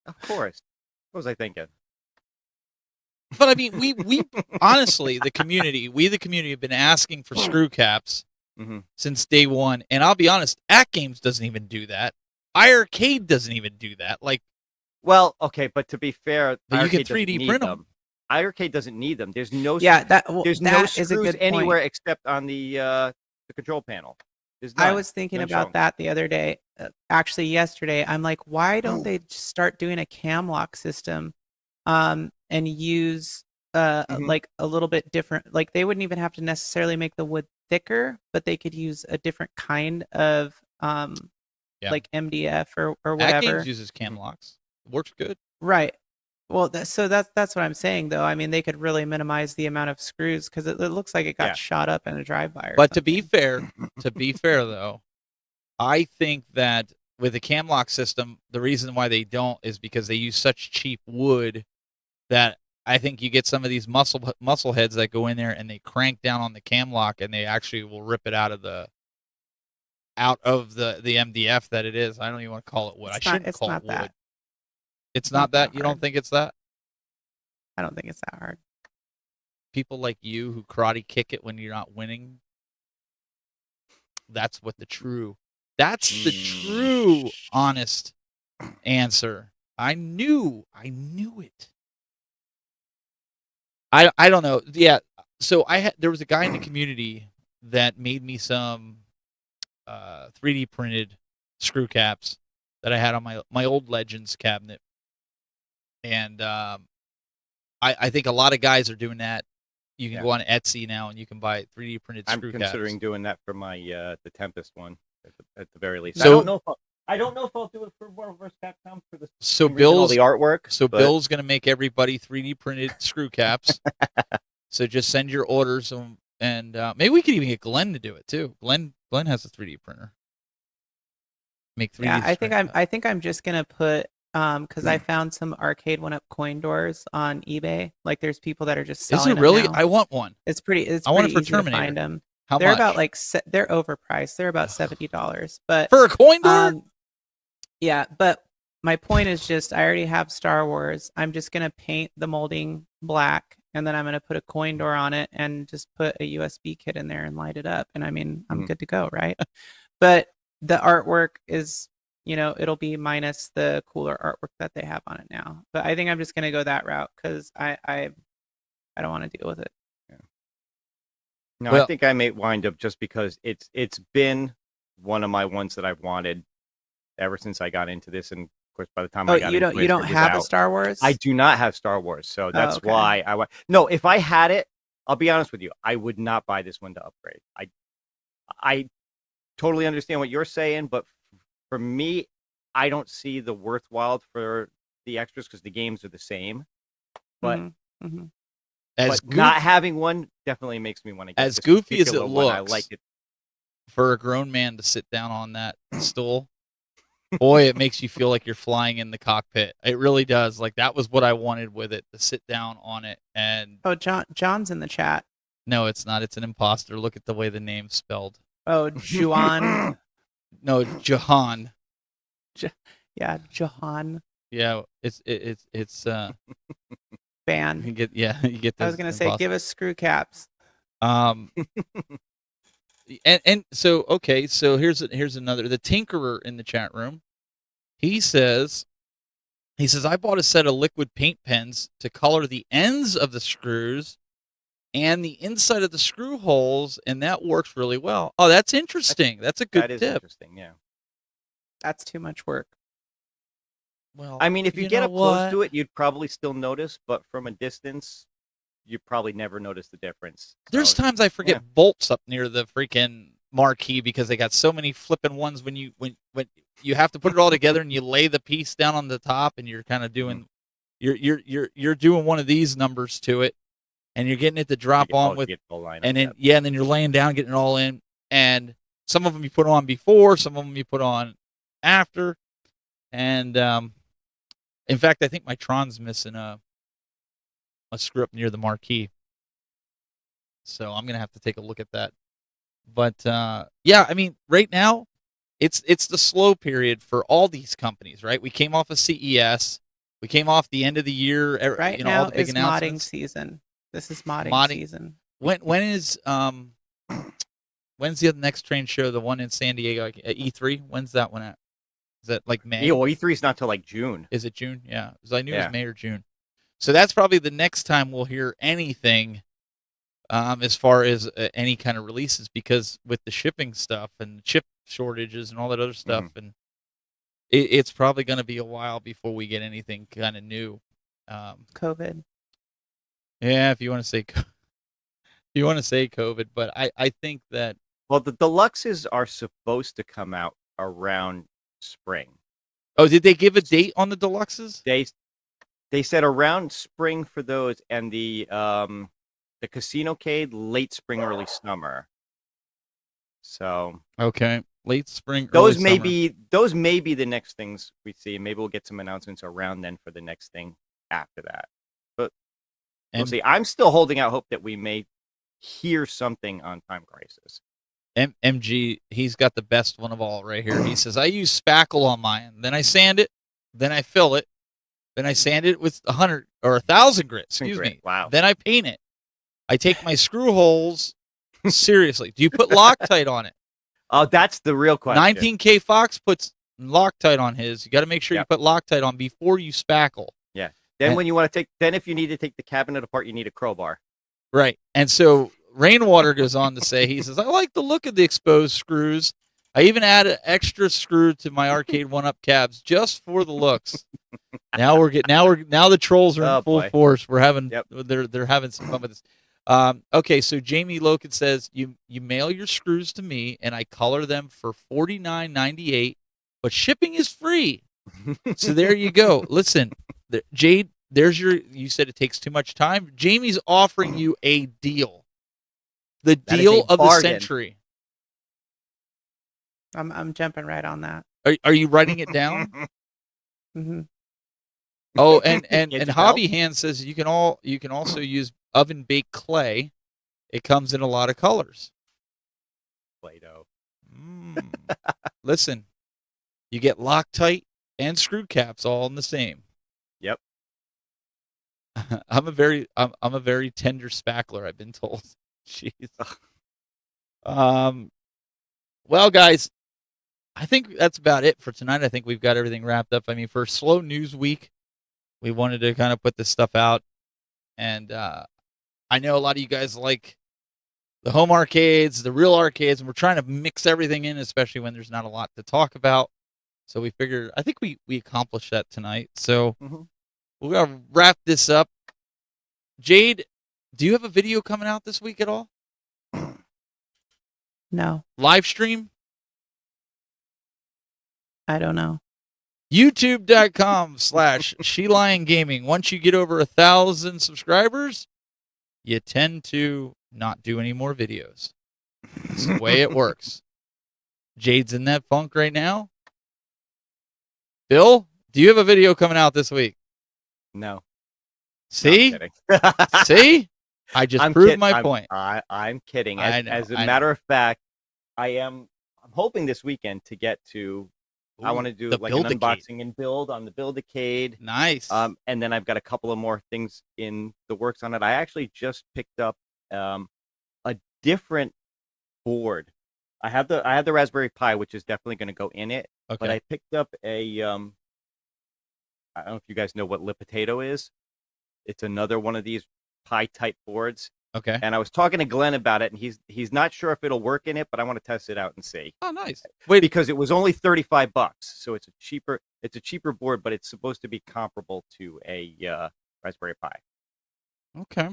Of course. What was I thinking? But I mean, we honestly, the community have been asking for screw caps since day one. And I'll be honest, Act Games doesn't even do that. iArcade doesn't even do that. Like, well, okay, but to be fair, but you can iArcade doesn't 3D need print them. iArcade doesn't need them. There's no there's no is a screws good anywhere point. except on the control panel. I was thinking about that the other day. Actually, yesterday, I'm like, why don't they just start doing a cam lock system, and use like a little bit different? Like they wouldn't even have to necessarily make the wood thicker, but they could use a different kind of like MDF or Act whatever. Games uses cam locks. It works good. Right. Well, that's what I'm saying, though. I mean, they could really minimize the amount of screws because it looks like it got shot up in a drive-by. But to be fair, though, I think that with the cam lock system, the reason why they don't is because they use such cheap wood that I think you get some of these muscle heads that go in there and they crank down on the cam lock and they actually will rip it out of the MDF that it is. I don't even want to call it wood. I shouldn't call it wood. That. It's not that? You don't think it's that? I don't think it's that hard. People like you who karate kick it when you're not winning. That's the true honest answer. I knew it. I don't know. Yeah. So there was a guy in the community that made me some 3D printed screw caps that I had on my old Legends cabinet. And I think a lot of guys are doing that. You can go on Etsy now and you can buy 3D printed screw caps. I'm considering doing that for my the Tempest one at the very least. So, I don't know if I'll do it for Marvel vs. Capcom for the Bill's the artwork. So Bill's gonna make everybody 3D printed screw caps. So just send your orders and maybe we could even get Glenn to do it too. Glenn has a 3D printer. Make 3D. Yeah, I think I'm just gonna put because I found some arcade 1-up coin doors on eBay. Like there's people that are just selling. Is it really? Them now. I want one. It's pretty. I want it for easy Terminator. to find them. How they're much? About like they're overpriced. They're about $70. But for a coin door. Yeah, but my point is just I already have Star Wars. I'm just gonna paint the molding black, and then I'm gonna put a coin door on it, and just put a USB kit in there and light it up. And I mean, I'm good to go, right? But the artwork is, it'll be minus the cooler artwork that they have on it now. But I think I'm just gonna go that route because I don't want to deal with it. Yeah. No, I think I may wind up just because it's been one of my ones that I've wanted ever since I got into this, and of course, by the time I got into it, you don't have a Star Wars? I do not have Star Wars, so that's why I want. No, if I had it, I'll be honest with you, I would not buy this one to upgrade. I totally understand what you're saying, but for me, I don't see the worthwhile for the extras because the games are the same. But not having one definitely makes me want to get as this goofy as it one. looks. I like it. For a grown man to sit down on that stool, boy, it makes you feel like you're flying in the cockpit. It really does. Like that was what I wanted with it, to sit down on it. And John's in the chat. No, it's not. It's an imposter. Look at the way the name's spelled. Oh, Juan. No, Jahan. Yeah, Jahan. Yeah, it's ban. You get. I was gonna say, give us screw caps. And so okay, so here's another. The Tinkerer in the chat room. He says, He says, I bought a set of liquid paint pens to color the ends of the screws and the inside of the screw holes, and that works really well. Oh, that's interesting. That's a good That is tip. interesting, yeah. That's too much work. Well, I mean, if you get up close to it, you'd probably still notice, but from a distance, you probably never notice the difference. There's times I forget bolts up near the freaking marquee because they got so many flipping ones when you have to put it all together and you lay the piece down on the top and you're kind of doing you're doing one of these numbers to it and you're getting it to drop on with and then and then you're laying down getting it all in, and some of them you put on before, some of them you put on after, and in fact I think my Tron's missing a screw up near the marquee, so I'm gonna have to take a look at that. But yeah, I mean, right now it's the slow period for all these companies, right? We came off of CES, we came off the end of the year. Right you know, now all the big is announcements. modding season. This is modding season. When is when's the next train show? The one in San Diego, like, at E3. When's that one at? Is that like May? Yeah, well, E3 is not till like June. Is it June? Yeah, because I knew it was May or June. So that's probably the next time we'll hear anything as far as any kind of releases, because with the shipping stuff and chip shortages and all that other stuff, and it's probably going to be a while before we get anything kind of new. COVID. Yeah, if you want to say COVID, but I think that, well, the deluxes are supposed to come out around spring. Oh, did they give a date on the deluxes? They said around spring for those, and the Casino-cade late spring, early summer. So okay, late spring. Those may be the next things we see. Maybe we'll get some announcements around then for the next thing after that. But we'll see. I'm still holding out hope that we may hear something on Time Crisis. MG, he's got the best one of all right here. He says, I use spackle on mine. Then I sand it. Then I fill it. Then I sand it with 100 or 1,000 grit. Excuse me. Wow. Then I paint it. I take my screw holes seriously. Do you put Loctite on it? Oh, that's the real question. 19K Fox puts Loctite on his. You got to make sure you put Loctite on before you spackle. Yeah. Then when you want to if you need to take the cabinet apart, you need a crowbar. Right. And so Rainwater goes on to say, he says, I like the look of the exposed screws. I even add an extra screw to my arcade 1-up cabs just for the looks. Now the trolls are in full force. We're having they're having some fun with this. Okay, so Jamie Loken says you mail your screws to me and I color them for $49.98, but shipping is free. So there you go. Listen, Jade, you said it takes too much time. Jamie's offering you a deal. The deal of the century. I'm jumping right on that. Are you writing it down? Mm-hmm. Oh, and Hobby Hand says you can also use oven baked clay. It comes in a lot of colors. Play-Doh. Listen, you get Loctite and screw caps all in the same. Yep. I'm a very tender spackler, I've been told. Jeez. Well, guys, I think that's about it for tonight. I think we've got everything wrapped up. I mean, for slow news week, we wanted to kind of put this stuff out, and I know a lot of you guys like the home arcades, the real arcades, and we're trying to mix everything in, especially when there's not a lot to talk about. So we figured, I think we accomplished that tonight. So we're gonna wrap this up. Jade, do you have a video coming out this week at all? No. Live stream? I don't know. YouTube.com/Shelion Gaming. Once you get over 1,000 subscribers, you tend to not do any more videos. It's the way it works. Jade's in that funk right now. Bill, do you have a video coming out this week? No. See? No, See? I just proved my point. I'm kidding. As a I matter of fact, I'm hoping this weekend to get to. I want to do like an unboxing and build on the Build-A-Cade. Nice. And then I've got a couple of more things in the works on it. I actually just picked up a different board. I have the Raspberry Pi, which is definitely going to go in it. Okay. But I picked up a I don't know if you guys know what Lipotato is. It's another one of these Pi type boards. Okay. And I was talking to Glenn about it, and he's not sure if it'll work in it, but I want to test it out and see. Oh, nice. Wait, because it was only $35, so it's a cheaper board, but it's supposed to be comparable to a Raspberry Pi. Okay.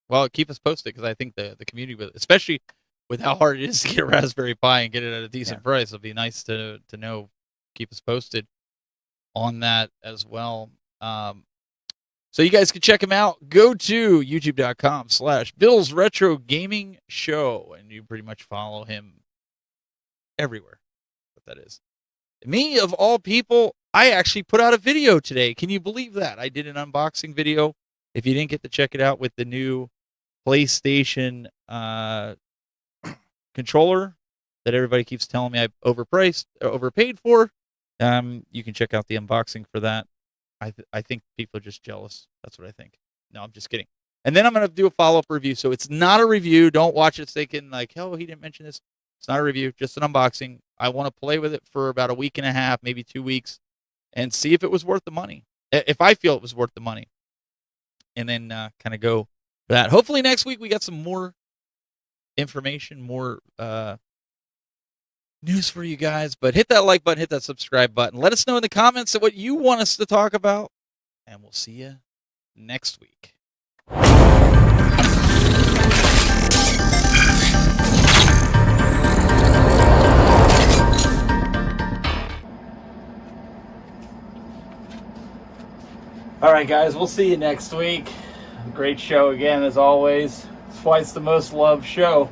Well, keep us posted because I think the community, especially with how hard it is to get a Raspberry Pi and get it at a decent price, it'll be nice to know. Keep us posted on that as well. So you guys can check him out. Go to youtube.com/Bill's Retro Gaming Show, and you pretty much follow him everywhere. What that is. Me, of all people, I actually put out a video today. Can you believe that? I did an unboxing video. If you didn't get to check it out with the new PlayStation controller that everybody keeps telling me I overpaid for, you can check out the unboxing for that. I think people are just jealous. That's what I think. No, I'm just kidding. And then I'm going to do a follow-up review. So it's not a review. Don't watch it thinking like, oh, he didn't mention this. It's not a review, just an unboxing. I want to play with it for about a week and a half, maybe 2 weeks, and see if it was worth the money. If I feel it was worth the money. And then kind of go for that. Hopefully next week we got some more information, more news for you guys. But hit that like button, hit that subscribe button. Let us know in the comments what you want us to talk about. And we'll see you next week. All right, guys, we'll see you next week. Great show again, as always. Twice the most loved show.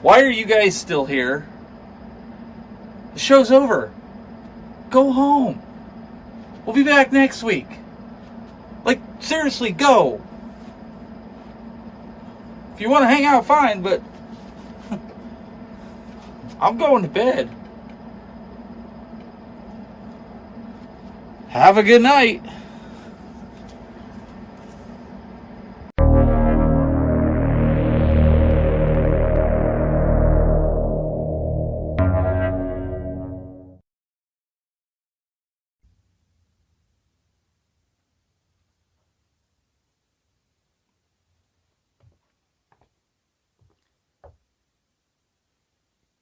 Why are you guys still here? The show's over. Go home. We'll be back next week. Like, seriously, go. If you want to hang out, fine, but I'm going to bed. Have a good night.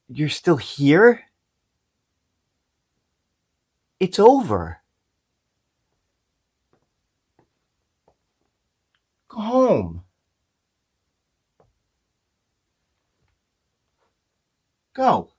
You're still here? It's over. Go home. Go.